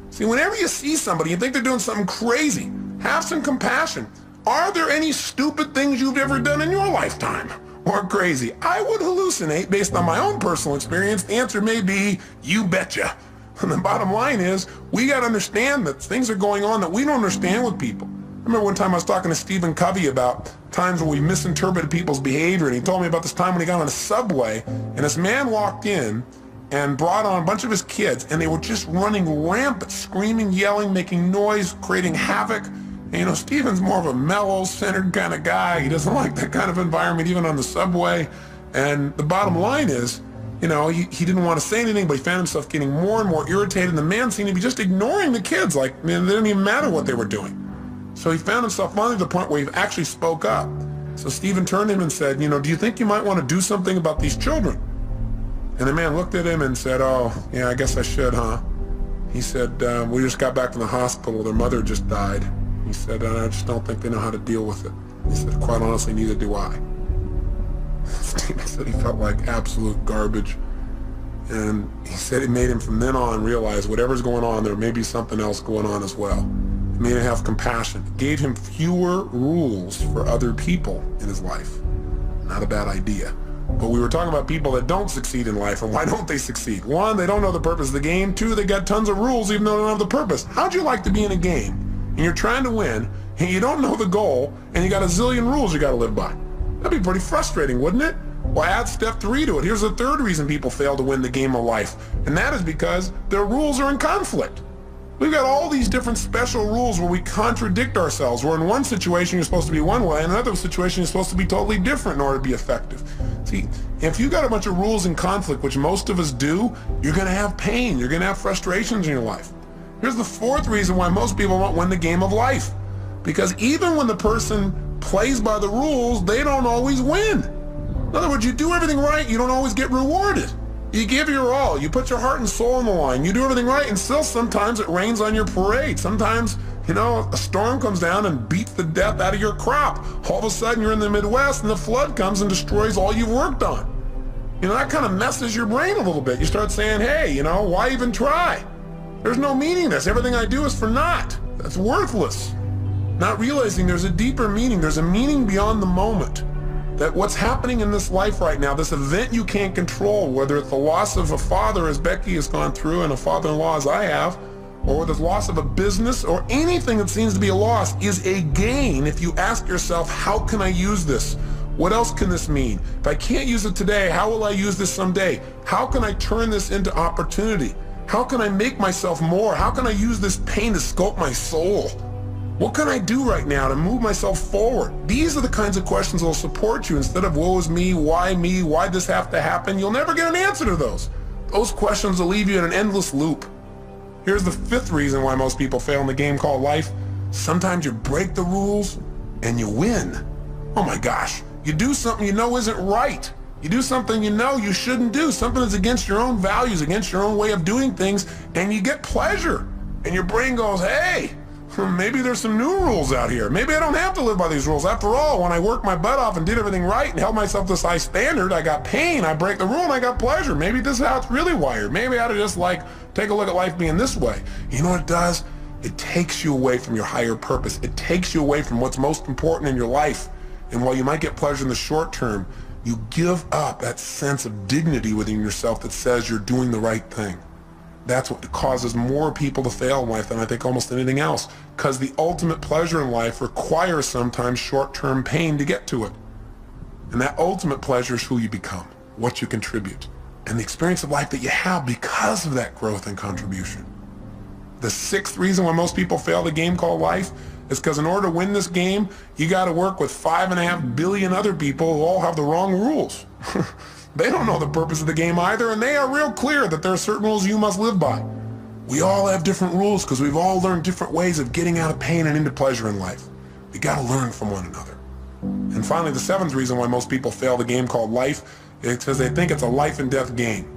A: See, whenever you see somebody, you think they're doing something crazy, have some compassion. Are there any stupid things you've ever done in your lifetime? Or crazy? I would hallucinate based on my own personal experience. The answer may be, you betcha. And the bottom line is, we got to understand that things are going on that we don't understand with people. I remember one time I was talking to Stephen Covey about times when we misinterpreted people's behavior, and he told me about this time when he got on a subway, and this man walked in and brought on a bunch of his kids, and they were just running rampant, screaming, yelling, making noise, creating havoc. And you know, Stephen's more of a mellow, centered kind of guy. He doesn't like that kind of environment, even on the subway. And the bottom line is, you know, he didn't want to say anything, but he found himself getting more and more irritated, and the man seemed to be just ignoring the kids, like, man, it didn't even matter what they were doing. So he found himself finally to the point where he actually spoke up. So Stephen turned to him and said, you know, do you think you might want to do something about these children? And the man looked at him and said, oh, yeah, I guess I should, huh? He said, we just got back from the hospital. Their mother just died. He said, I just don't think they know how to deal with it. He said, quite honestly, neither do I. Stephen said he felt like absolute garbage. And he said it made him from then on realize whatever's going on, there may be something else going on as well. It made him have compassion. It gave him fewer rules for other people in his life. Not a bad idea. But we were talking about people that don't succeed in life, and why don't they succeed? One, they don't know the purpose of the game. Two, they got tons of rules even though they don't have the purpose. How'd you like to be in a game, and you're trying to win, and you don't know the goal, and you got a zillion rules you got to live by? That'd be pretty frustrating, wouldn't it? Well, add step 3 to it. Here's the third reason people fail to win the game of life, and that is because their rules are in conflict. We've got all these different special rules where we contradict ourselves, where in one situation you're supposed to be one way, and in another situation you're supposed to be totally different in order to be effective. See, if you got a bunch of rules in conflict, which most of us do, you're going to have pain, you're going to have frustrations in your life. Here's the fourth reason why most people won't win the game of life. Because even when the person plays by the rules, they don't always win. In other words, you do everything right, you don't always get rewarded. You give your all, you put your heart and soul on the line, you do everything right, and still sometimes it rains on your parade. Sometimes, you know, a storm comes down and beats the death out of your crop. All of a sudden you're in the Midwest and the flood comes and destroys all you've worked on. You know, that kind of messes your brain a little bit. You start saying, hey, you know, why even try? There's no meaning to this. Everything I do is for naught. That's worthless. Not realizing there's a deeper meaning. There's a meaning beyond the moment. That what's happening in this life right now, this event you can't control, whether it's the loss of a father as Becky has gone through and a father-in-law as I have, or the loss of a business, or anything that seems to be a loss, is a gain if you ask yourself, how can I use this? What else can this mean? If I can't use it today, how will I use this someday? How can I turn this into opportunity? How can I make myself more? How can I use this pain to sculpt my soul? What can I do right now to move myself forward? These are the kinds of questions that will support you instead of woe is me, why'd this have to happen? You'll never get an answer to those. Those questions will leave you in an endless loop. Here's the fifth reason why most people fail in the game called life. Sometimes you break the rules and you win. Oh my gosh, you do something you know isn't right. You do something you know you shouldn't do, something that's against your own values, against your own way of doing things, and you get pleasure. And your brain goes, hey, maybe there's some new rules out here. Maybe I don't have to live by these rules. After all, when I worked my butt off and did everything right and held myself to this high standard, I got pain, I break the rule, and I got pleasure. Maybe this is how it's really wired. Maybe I ought to just take a look at life being this way. You know what it does? It takes you away from your higher purpose. It takes you away from what's most important in your life. And while you might get pleasure in the short term, you give up that sense of dignity within yourself that says you're doing the right thing. That's what causes more people to fail in life than I think almost anything else, because the ultimate pleasure in life requires sometimes short-term pain to get to it. And that ultimate pleasure is who you become, what you contribute, and the experience of life that you have because of that growth and contribution. The sixth reason why most people fail the game called life is because in order to win this game, you got to work with 5.5 billion other people who all have the wrong rules. They don't know the purpose of the game either, and they are real clear that there are certain rules you must live by. We all have different rules because we've all learned different ways of getting out of pain and into pleasure in life. We got to learn from one another. And finally, the seventh reason why most people fail the game called life is because they think it's a life and death game.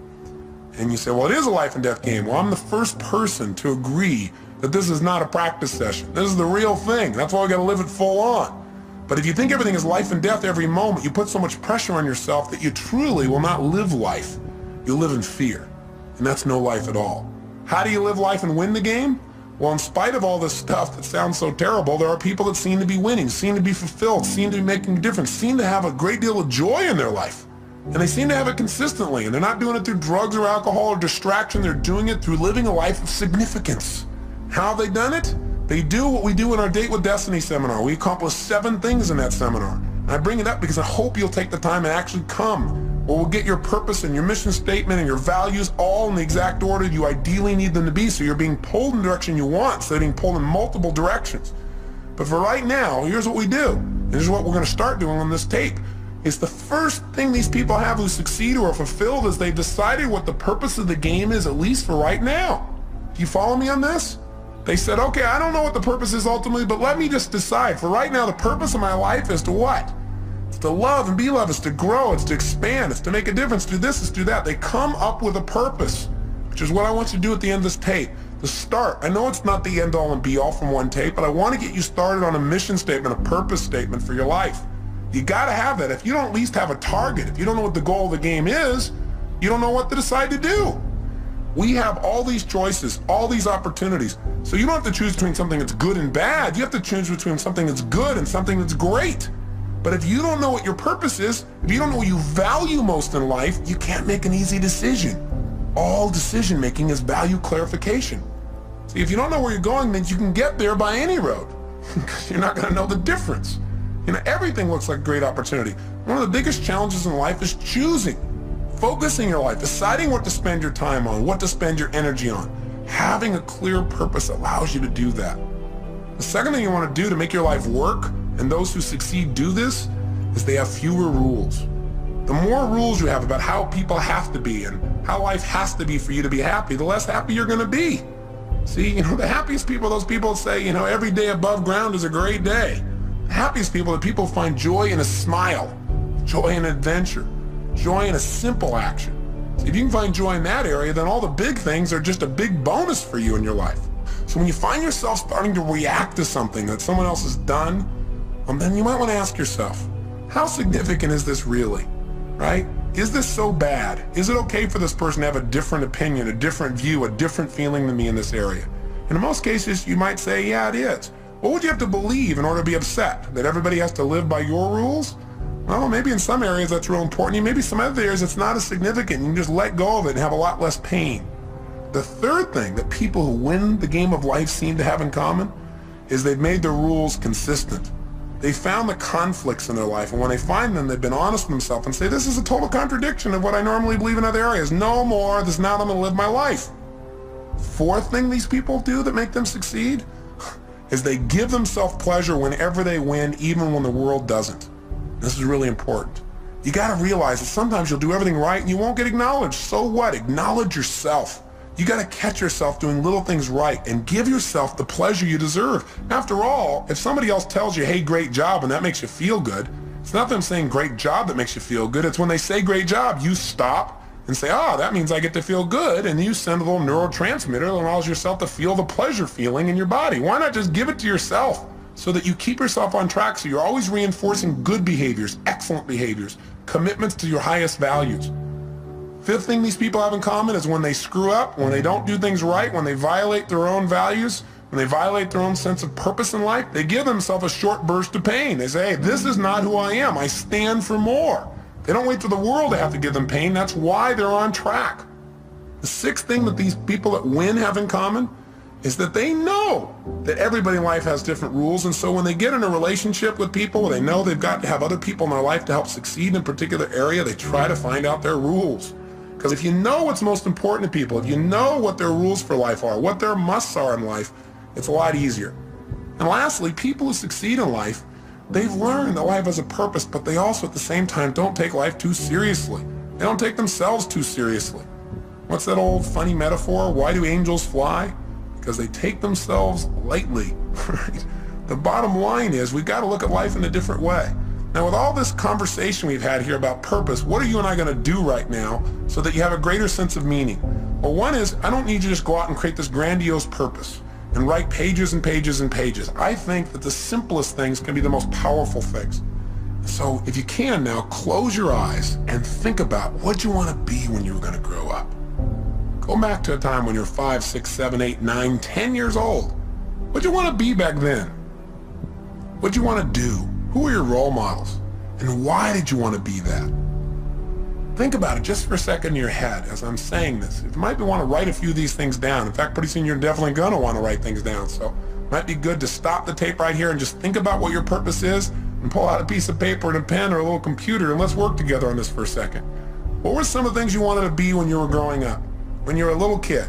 A: And you say, well, it is a life and death game. Well, I'm the first person to agree that this is not a practice session. This is the real thing. That's why we got to live it full on. But if you think everything is life and death every moment, you put so much pressure on yourself that you truly will not live life. You live in fear. And that's no life at all. How do you live life and win the game? Well, in spite of all this stuff that sounds so terrible, there are people that seem to be winning, seem to be fulfilled, seem to be making a difference, seem to have a great deal of joy in their life. And they seem to have it consistently. And they're not doing it through drugs or alcohol or distraction. They're doing it through living a life of significance. How have they done it? They do what we do in our Date with Destiny seminar. We accomplish 7 things in that seminar. And I bring it up because I hope you'll take the time and actually come. Or we'll get your purpose and your mission statement and your values all in the exact order you ideally need them to be, so you're being pulled in the direction you want instead of being pulled in multiple directions. But for right now, here's what we do. And here's what we're going to start doing on this tape. It's the first thing these people have who succeed or are fulfilled is they've decided what the purpose of the game is, at least for right now. Do you follow me on this? They said, okay, I don't know what the purpose is ultimately, but let me just decide. For right now, the purpose of my life is to what? It's to love and be loved. It's to grow. It's to expand. It's to make a difference. Do this. It's to do that. They come up with a purpose, which is what I want you to do at the end of this tape. To start. I know it's not the end all and be all from one tape, but I want to get you started on a mission statement, a purpose statement for your life. You got to have that. If you don't at least have a target, if you don't know what the goal of the game is, you don't know what to decide to do. We have all these choices, all these opportunities. So you don't have to choose between something that's good and bad. You have to choose between something that's good and something that's great. But if you don't know what your purpose is, if you don't know what you value most in life, you can't make an easy decision. All decision making is value clarification. See, if you don't know where you're going, then you can get there by any road. You're not going to know the difference. You know, everything looks like a great opportunity. One of the biggest challenges in life is choosing. Focusing your life, deciding what to spend your time on, what to spend your energy on. Having a clear purpose allows you to do that. The second thing you want to do to make your life work, and those who succeed do this, is they have fewer rules. The more rules you have about how people have to be and how life has to be for you to be happy, the less happy you're going to be. See, you know, the happiest people, those people say, you know, every day above ground is a great day. The happiest people are people who find joy in a smile, joy in adventure, joy in a simple action. So if you can find joy in that area, then all the big things are just a big bonus for you in your life. So when you find yourself starting to react to something that someone else has done, then you might want to ask yourself, how significant is this really, right? Is this so bad? Is it okay for this person to have a different opinion, a different view, a different feeling than me in this area? And in most cases, you might say, yeah, it is. What would you have to believe in order to be upset? That everybody has to live by your rules? Well, maybe in some areas that's real important. Maybe some other areas it's not as significant. You can just let go of it and have a lot less pain. The third thing that people who win the game of life seem to have in common is they've made their rules consistent. They found the conflicts in their life, and when they find them, they've been honest with themselves and say, this is a total contradiction of what I normally believe in other areas. No more, this is not how I'm going to live my life. Fourth thing these people do that make them succeed is they give themselves pleasure whenever they win, even when the world doesn't. This is really important. You got to realize that sometimes you'll do everything right and you won't get acknowledged. So what? Acknowledge yourself. You got to catch yourself doing little things right and give yourself the pleasure you deserve. After all, if somebody else tells you, hey, great job, and that makes you feel good, It's not them saying great job that makes you feel good. It's when they say great job, you stop and say, that means I get to feel good. And you send a little neurotransmitter that allows yourself to feel the pleasure feeling in your body. Why not just give it to yourself so that you keep yourself on track, so you're always reinforcing good behaviors, excellent behaviors, commitments to your highest values. Fifth thing these people have in common is when they screw up, when they don't do things right, when they violate their own values, when they violate their own sense of purpose in life, they give themselves a short burst of pain. They say, hey, this is not who I am. I stand for more. They don't wait for the world to have to give them pain. That's why they're on track. The sixth thing that these people that win have in common is that they know that everybody in life has different rules. And so when they get in a relationship with people, they know they've got to have other people in their life to help succeed in a particular area. They try to find out their rules. Because if you know what's most important to people, if you know what their rules for life are, what their musts are in life, it's a lot easier. And lastly, people who succeed in life, they've learned that life has a purpose, but they also at the same time don't take life too seriously. They don't take themselves too seriously. What's that old funny metaphor? Why do angels fly? Because they take themselves lightly. Right? The bottom line is we've got to look at life in a different way. Now, with all this conversation we've had here about purpose, what are you and I going to do right now so that you have a greater sense of meaning? Well, one is, I don't need you to just go out and create this grandiose purpose and write pages and pages and pages. I think that the simplest things can be the most powerful things. So if you can now, close your eyes and think about what you want to be when you were going to grow up. Go back to a time when you're 5, 6, 7, 8, 9, 10 years old. What'd you want to be back then? What'd you want to do? Who were your role models? And why did you want to be that? Think about it just for a second in your head as I'm saying this. You might want to write a few of these things down. In fact, pretty soon you're definitely going to want to write things down. So it might be good to stop the tape right here and just think about what your purpose is and pull out a piece of paper and a pen or a little computer and let's work together on this for a second. What were some of the things you wanted to be when you were growing up? When you were a little kid?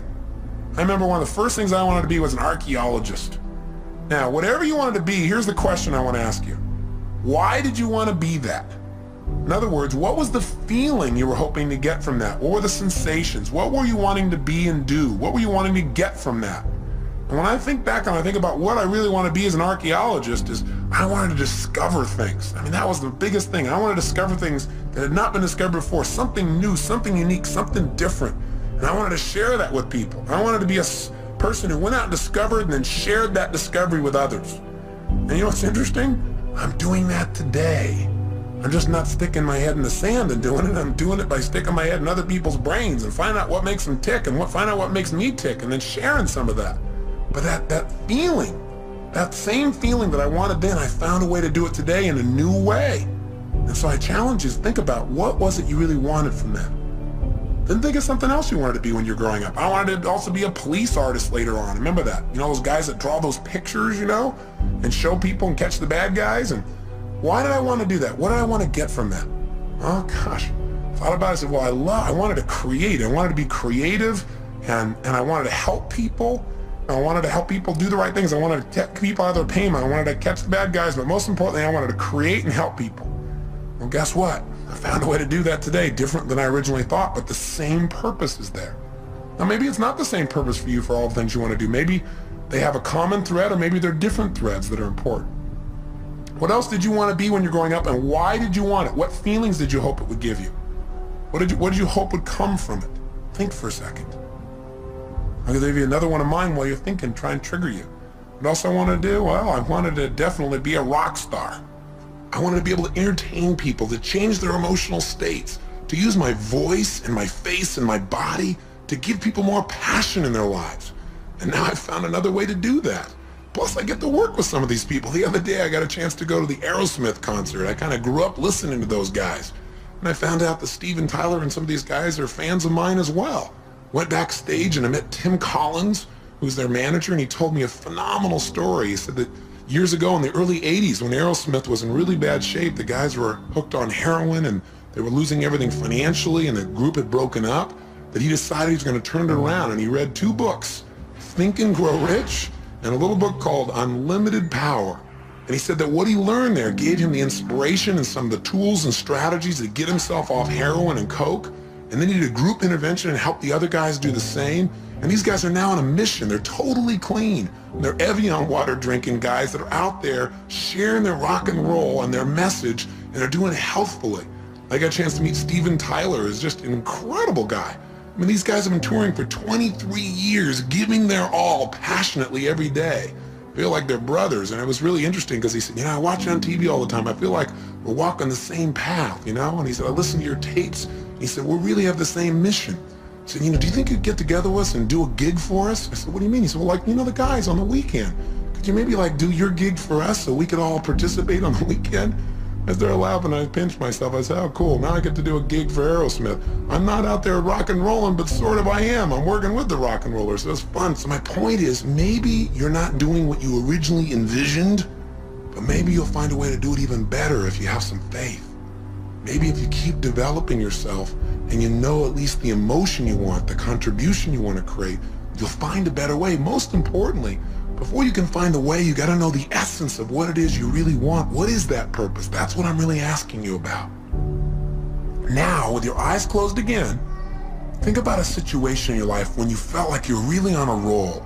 A: I remember one of the first things I wanted to be was an archaeologist. Now, whatever you wanted to be, here's the question I want to ask you. Why did you want to be that? In other words, what was the feeling you were hoping to get from that? What were the sensations? What were you wanting to be and do? What were you wanting to get from that? And when I think back and I think about what I really want to be as an archaeologist is I wanted to discover things. I mean, that was the biggest thing. I wanted to discover things that had not been discovered before, something new, something unique, something different. And I wanted to share that with people. I wanted to be a person who went out and discovered and then shared that discovery with others. And you know what's interesting? I'm doing that today. I'm just not sticking my head in the sand and doing it. I'm doing it by sticking my head in other people's brains and find out what makes them tick and find out what makes me tick and then sharing some of that. But that feeling, that same feeling that I wanted then, I found a way to do it today in a new way. And so I challenge you to think about what was it you really wanted from that. Then think of something else you wanted to be when you're growing up. I wanted to also be a police artist later on. Remember that? You know, those guys that draw those pictures, you know, and show people and catch the bad guys. And why did I want to do that? What did I want to get from that? Oh gosh, thought about it. I said, well, I wanted to create. I wanted to be creative, and I wanted to help people. I wanted to help people do the right things. I wanted to keep people out of their pain. I wanted to catch the bad guys, but most importantly, I wanted to create and help people. Well, guess what? I found a way to do that today, different than I originally thought, but the same purpose is there. Now, maybe it's not the same purpose for you for all the things you want to do. Maybe they have a common thread, or maybe they're different threads that are important. What else did you want to be when you're growing up, and why did you want it? What feelings did you hope it would give you? What did you hope would come from it? Think for a second. I'll give you another one of mine while you're thinking, try and trigger you. What else I want to do? Well, I wanted to definitely be a rock star. I wanted to be able to entertain people, to change their emotional states, to use my voice and my face and my body to give people more passion in their lives. And now I've found another way to do that. Plus, I get to work with some of these people. The other day, I got a chance to go to the Aerosmith concert. I kind of grew up listening to those guys. And I found out that Steven Tyler and some of these guys are fans of mine as well. Went backstage and I met Tim Collins, who's their manager, and he told me a phenomenal story. He said that years ago in the early 80s, when Aerosmith was in really bad shape, the guys were hooked on heroin and they were losing everything financially and the group had broken up, that he decided he was going to turn it around, and he read 2 books, Think and Grow Rich and a little book called Unlimited Power. And he said that what he learned there gave him the inspiration and some of the tools and strategies to get himself off heroin and coke. And then he did a group intervention and helped the other guys do the same. And these guys are now on a mission. They're totally clean. They're Evian water drinking guys that are out there sharing their rock and roll and their message and they're doing it healthfully. I got a chance to meet Steven Tyler, who's just an incredible guy. I mean, these guys have been touring for 23 years, giving their all passionately every day. I feel like they're brothers, and it was really interesting because he said, you know, I watch you on TV all the time. I feel like we're walking the same path, you know? And he said, I listen to your tapes. He said, we really have the same mission. He said, you know, do you think you'd get together with us and do a gig for us? I said, what do you mean? He said, well, like, you know, the guys on the weekend. Could you maybe like do your gig for us so we could all participate on the weekend? As they're laughing, I pinched myself. I said, oh, cool. Now I get to do a gig for Aerosmith. I'm not out there rock and rolling, but sort of I am. I'm working with the rock and rollers, so it's fun. So my point is, maybe you're not doing what you originally envisioned, but maybe you'll find a way to do it even better if you have some faith. Maybe if you keep developing yourself and you know at least the emotion you want, the contribution you want to create, you'll find a better way. Most importantly, before you can find the way, you got to know the essence of what it is you really want. What is that purpose? That's what I'm really asking you about. Now, with your eyes closed again, think about a situation in your life when you felt like you're really on a roll.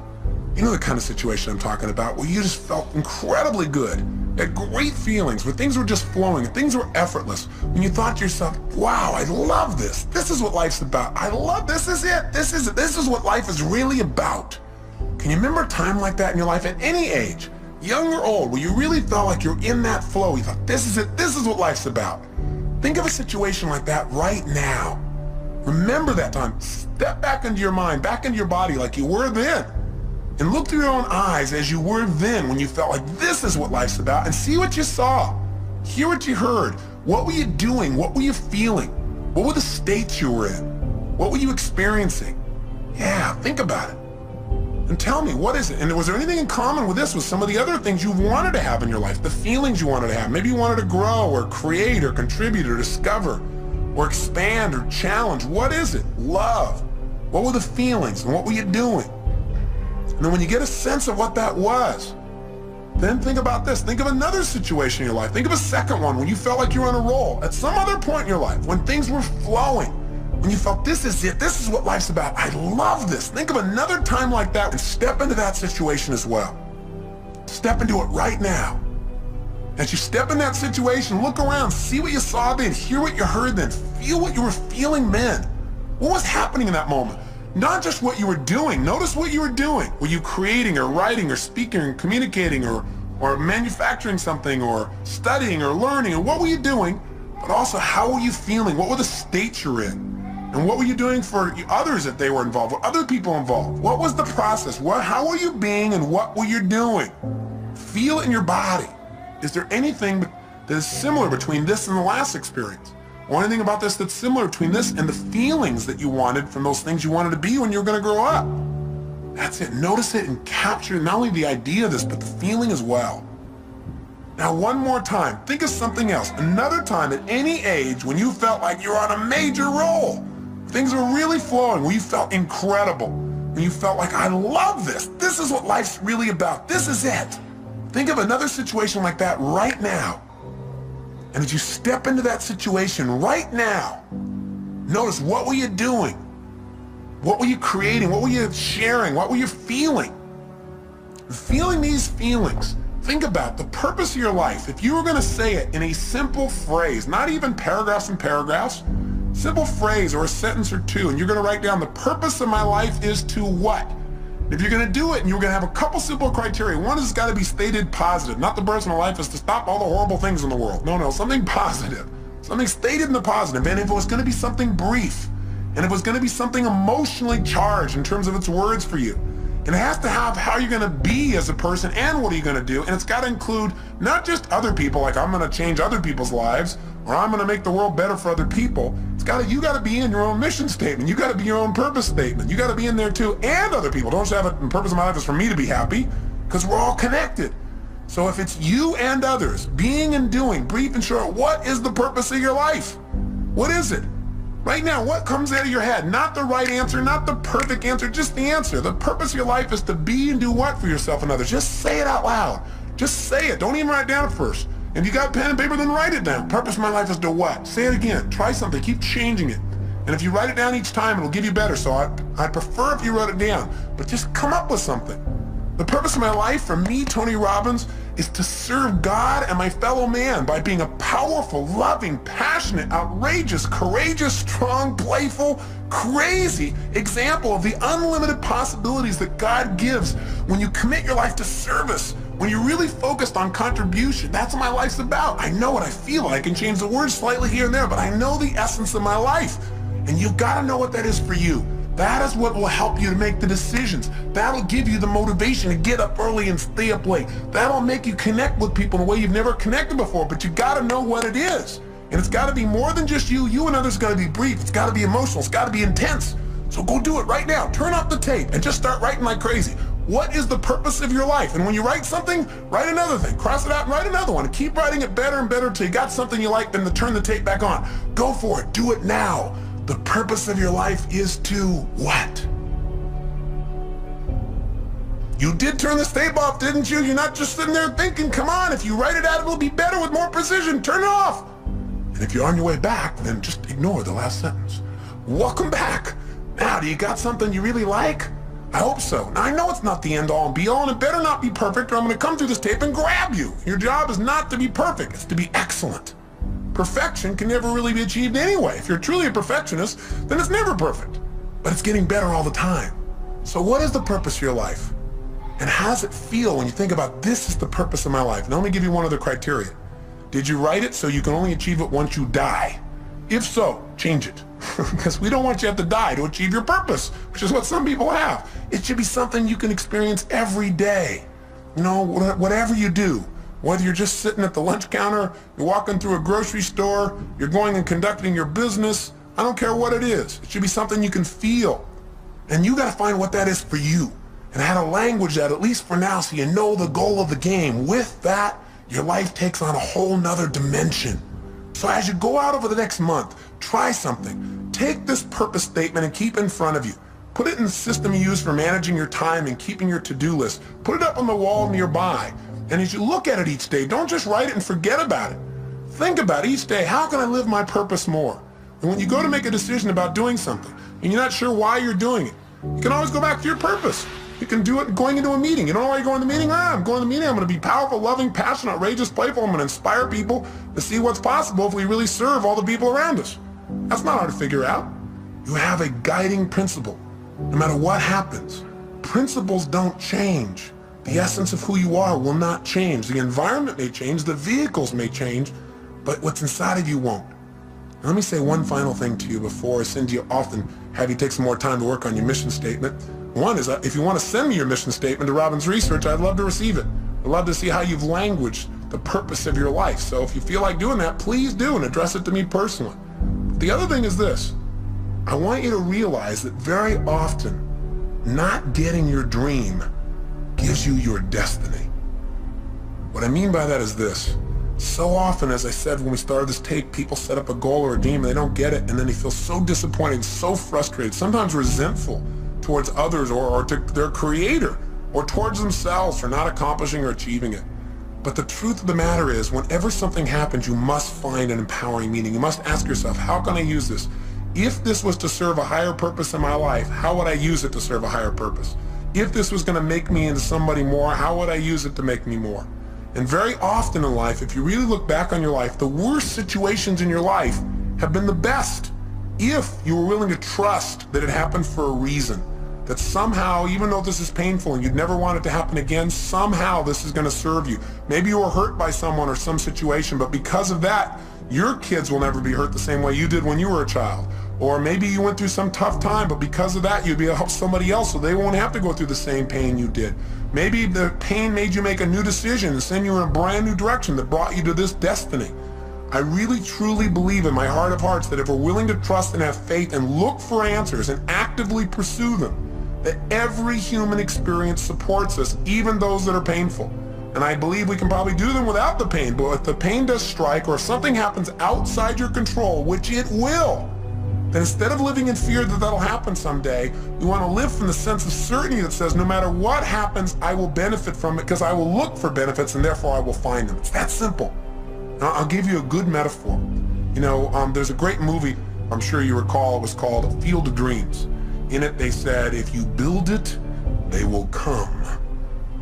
A: You know the kind of situation I'm talking about, where you just felt incredibly good, had great feelings, where things were just flowing, things were effortless. When you thought to yourself, wow, I love this. This is what life's about. I love, this is it. This is what life is really about. Can you remember a time like that in your life at any age, young or old, where you really felt like you're in that flow? You thought, this is it, this is what life's about. Think of a situation like that right now. Remember that time. Step back into your mind, back into your body like you were then. And look through your own eyes as you were then when you felt like this is what life's about, and see what you saw. Hear what you heard. What were you doing? What were you feeling? What were the states you were in? What were you experiencing? Yeah, think about it. And tell me, what is it? And was there anything in common with this, with some of the other things you wanted to have in your life, the feelings you wanted to have? Maybe you wanted to grow or create or contribute or discover or expand or challenge. What is it? Love. What were the feelings and what were you doing? And then when you get a sense of what that was, then think about this. Think of another situation in your life. Think of a second one when you felt like you were on a roll. At some other point in your life, when things were flowing, when you felt this is it, this is what life's about, I love this. Think of another time like that and step into that situation as well. Step into it right now. As you step in that situation, look around, see what you saw then, hear what you heard then, feel what you were feeling then. What was happening in that moment? Not just what you were doing. Notice what you were doing. Were you creating or writing or speaking or communicating or manufacturing something or studying or learning? Or what were you doing? But also, how were you feeling? What were the states you're in? And what were you doing for others if they were involved? Were other people involved? What was the process? How were you being and what were you doing? Feel it in your body. Is there anything that is similar between this and the last experience? Or anything about this that's similar between this and the feelings that you wanted from those things you wanted to be when you were going to grow up? That's it. Notice it and capture not only the idea of this, but the feeling as well. Now, one more time, think of something else. Another time at any age when you felt like you're on a major roll. Things were really flowing, where you felt incredible, when you felt like, I love this. This is what life's really about. This is it. Think of another situation like that right now. And as you step into that situation right now, notice, what were you doing? What were you creating? What were you sharing? What were you feeling? Feeling these feelings. Think about the purpose of your life. If you were going to say it in a simple phrase, not even paragraphs and paragraphs, simple phrase or a sentence or two, and you're going to write down the purpose of my life is to what? If you're going to do it, and you're going to have a couple simple criteria. One is got to be stated positive. Not the purpose of my life is to stop all the horrible things in the world. No, something positive. Something stated in the positive. And if it was going to be something brief, and if it was going to be something emotionally charged in terms of its words for you, and it has to have how you're going to be as a person and what are you going to do, and it's got to include not just other people, like I'm going to change other people's lives, or I'm going to make the world better for other people. You got to be in your own mission statement. You got to be your own purpose statement. You got to be in there too, and other people. Don't just have it, the purpose of my life is for me to be happy, because we're all connected. So if it's you and others, being and doing, brief and short, what is the purpose of your life? What is it? Right now, what comes out of your head? Not the right answer, not the perfect answer, just the answer. The purpose of your life is to be and do what for yourself and others? Just say it out loud. Just say it. Don't even write it down first. If you got pen and paper, then write it down. Purpose of my life is to what? Say it again. Try something. Keep changing it. And if you write it down each time, it'll give you better. So I'd prefer if you wrote it down. But just come up with something. The purpose of my life, for me, Tony Robbins, is to serve God and my fellow man by being a powerful, loving, passionate, outrageous, courageous, strong, playful, crazy example of the unlimited possibilities that God gives when you commit your life to service, when you're really focused on contribution. That's what my life's about. I know what I feel. I can change the words slightly here and there, but I know the essence of my life. And you've got to know what that is for you. That is what will help you to make the decisions. That'll give you the motivation to get up early and stay up late. That'll make you connect with people in a way you've never connected before, but you got to know what it is. And it's got to be more than just you. You and others got to be brief. It's got to be emotional. It's got to be intense. So go do it right now. Turn off the tape and just start writing like crazy. What is the purpose of your life? And when you write something, write another thing. Cross it out and write another one. And keep writing it better and better until you got something you like, then to turn the tape back on. Go for it. Do it now. The purpose of your life is to what? You did turn this tape off, didn't you? You're not just sitting there thinking, come on, if you write it out, it'll be better with more precision. Turn it off. And if you're on your way back, then just ignore the last sentence. Welcome back. Now, do you got something you really like? I hope so. Now, I know it's not the end all and be all, and it better not be perfect, or I'm going to come through this tape and grab you. Your job is not to be perfect. It's to be excellent. Perfection can never really be achieved anyway. If you're truly a perfectionist, then it's never perfect. But it's getting better all the time. So what is the purpose of your life? And how does it feel when you think about this is the purpose of my life? And let me give you one other criteria. Did you write it so you can only achieve it once you die? If so, change it. Because we don't want you to have to die to achieve your purpose, which is what some people have. It should be something you can experience every day. You know, whatever you do. Whether you're just sitting at the lunch counter, you're walking through a grocery store, you're going and conducting your business, I don't care what it is. It should be something you can feel. And you got to find what that is for you. And how to language that, at least for now, so you know the goal of the game. With that, your life takes on a whole nother dimension. So as you go out over the next month, try something. Take this purpose statement and keep it in front of you. Put it in the system you use for managing your time and keeping your to-do list. Put it up on the wall nearby. And as you look at it each day, don't just write it and forget about it. Think about each day, how can I live my purpose more? And when you go to make a decision about doing something, and you're not sure why you're doing it, you can always go back to your purpose. You can do it going into a meeting. You don't know why you're going to the meeting? I'm going to the meeting. I'm going to be powerful, loving, passionate, outrageous, playful. I'm going to inspire people to see what's possible if we really serve all the people around us. That's not hard to figure out. You have a guiding principle. No matter what happens, principles don't change. The essence of who you are will not change. The environment may change, the vehicles may change, but what's inside of you won't. Now, let me say one final thing to you before I send you off and have you take some more time to work on your mission statement. One is, if you want to send me your mission statement to Robbins Research, I'd love to receive it. I'd love to see how you've languaged the purpose of your life. So if you feel like doing that, please do and address it to me personally. The other thing is this. I want you to realize that very often, not getting your dream gives you your destiny. What I mean by that is this. So often, as I said when we started this tape, people set up a goal or a dream and they don't get it, and then they feel so disappointed, so frustrated, sometimes resentful towards others or to their creator or towards themselves for not accomplishing or achieving it. But the truth of the matter is, whenever something happens, you must find an empowering meaning. You must ask yourself, how can I use this? If this was to serve a higher purpose in my life, how would I use it to serve a higher purpose? If this was going to make me into somebody more, how would I use it to make me more? And very often in life, if you really look back on your life, the worst situations in your life have been the best. If you were willing to trust that it happened for a reason, that somehow, even though this is painful and you'd never want it to happen again, somehow this is going to serve you. Maybe you were hurt by someone or some situation, but because of that, your kids will never be hurt the same way you did when you were a child. Or maybe you went through some tough time, but because of that, you'd be able to help somebody else so they won't have to go through the same pain you did. Maybe the pain made you make a new decision and send you in a brand new direction that brought you to this destiny. I really, truly believe in my heart of hearts that if we're willing to trust and have faith and look for answers and actively pursue them, that every human experience supports us, even those that are painful. And I believe we can probably do them without the pain, but if the pain does strike or if something happens outside your control, which it will, then instead of living in fear that that'll happen someday, you want to live from the sense of certainty that says no matter what happens, I will benefit from it because I will look for benefits and therefore I will find them. It's that simple. Now, I'll give you a good metaphor. You know, there's a great movie, I'm sure you recall, it was called Field of Dreams. In it they said, if you build it, they will come.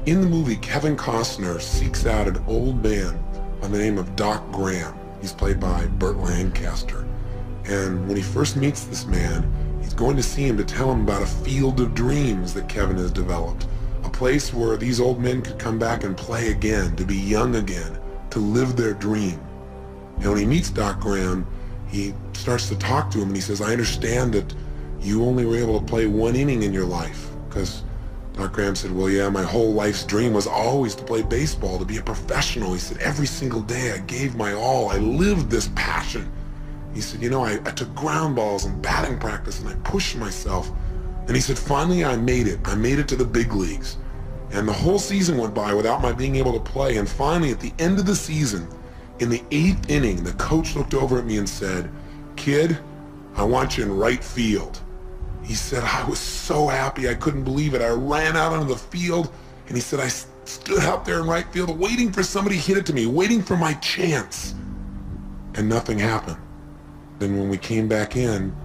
A: In the movie, Kevin Costner seeks out an old man by the name of Doc Graham. He's played by Burt Lancaster. And when he first meets this man, he's going to see him to tell him about a field of dreams that Kevin has developed. A place where these old men could come back and play again, to be young again, to live their dream. And when he meets Doc Graham, he starts to talk to him and he says, I understand that you only were able to play one inning in your life. Because Doc Graham said, well, yeah, my whole life's dream was always to play baseball, to be a professional. He said, every single day I gave my all. I lived this passion. He said, you know, I took ground balls and batting practice and I pushed myself. And he said, finally I made it. I made it to the big leagues. And the whole season went by without my being able to play. And finally, at the end of the season, in the 8th inning, the coach looked over at me and said, kid, I want you in right field. He said, I was so happy, I couldn't believe it. I ran out onto the field, and he said, I stood out there in right field waiting for somebody to hit it to me, waiting for my chance. And nothing happened. Then when we came back in,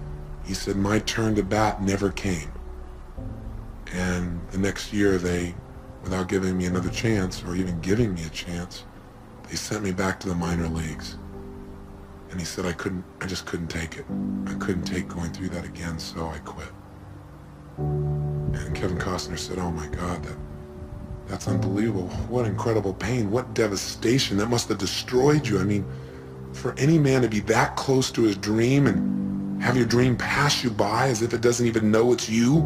A: he said, my turn to bat never came. And the next year they, without giving me another chance, or even giving me a chance, they sent me back to the minor leagues. And he said, I just couldn't take it. I couldn't take going through that again, so I quit. And Kevin Costner said, oh my God, that's unbelievable. What incredible pain, what devastation. That must have destroyed you. I mean, for any man to be that close to his dream and have your dream pass you by as if it doesn't even know it's you.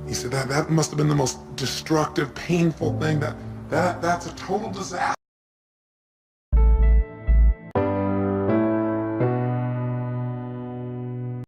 A: He said that must have been the most destructive, painful thing. That's a total disaster.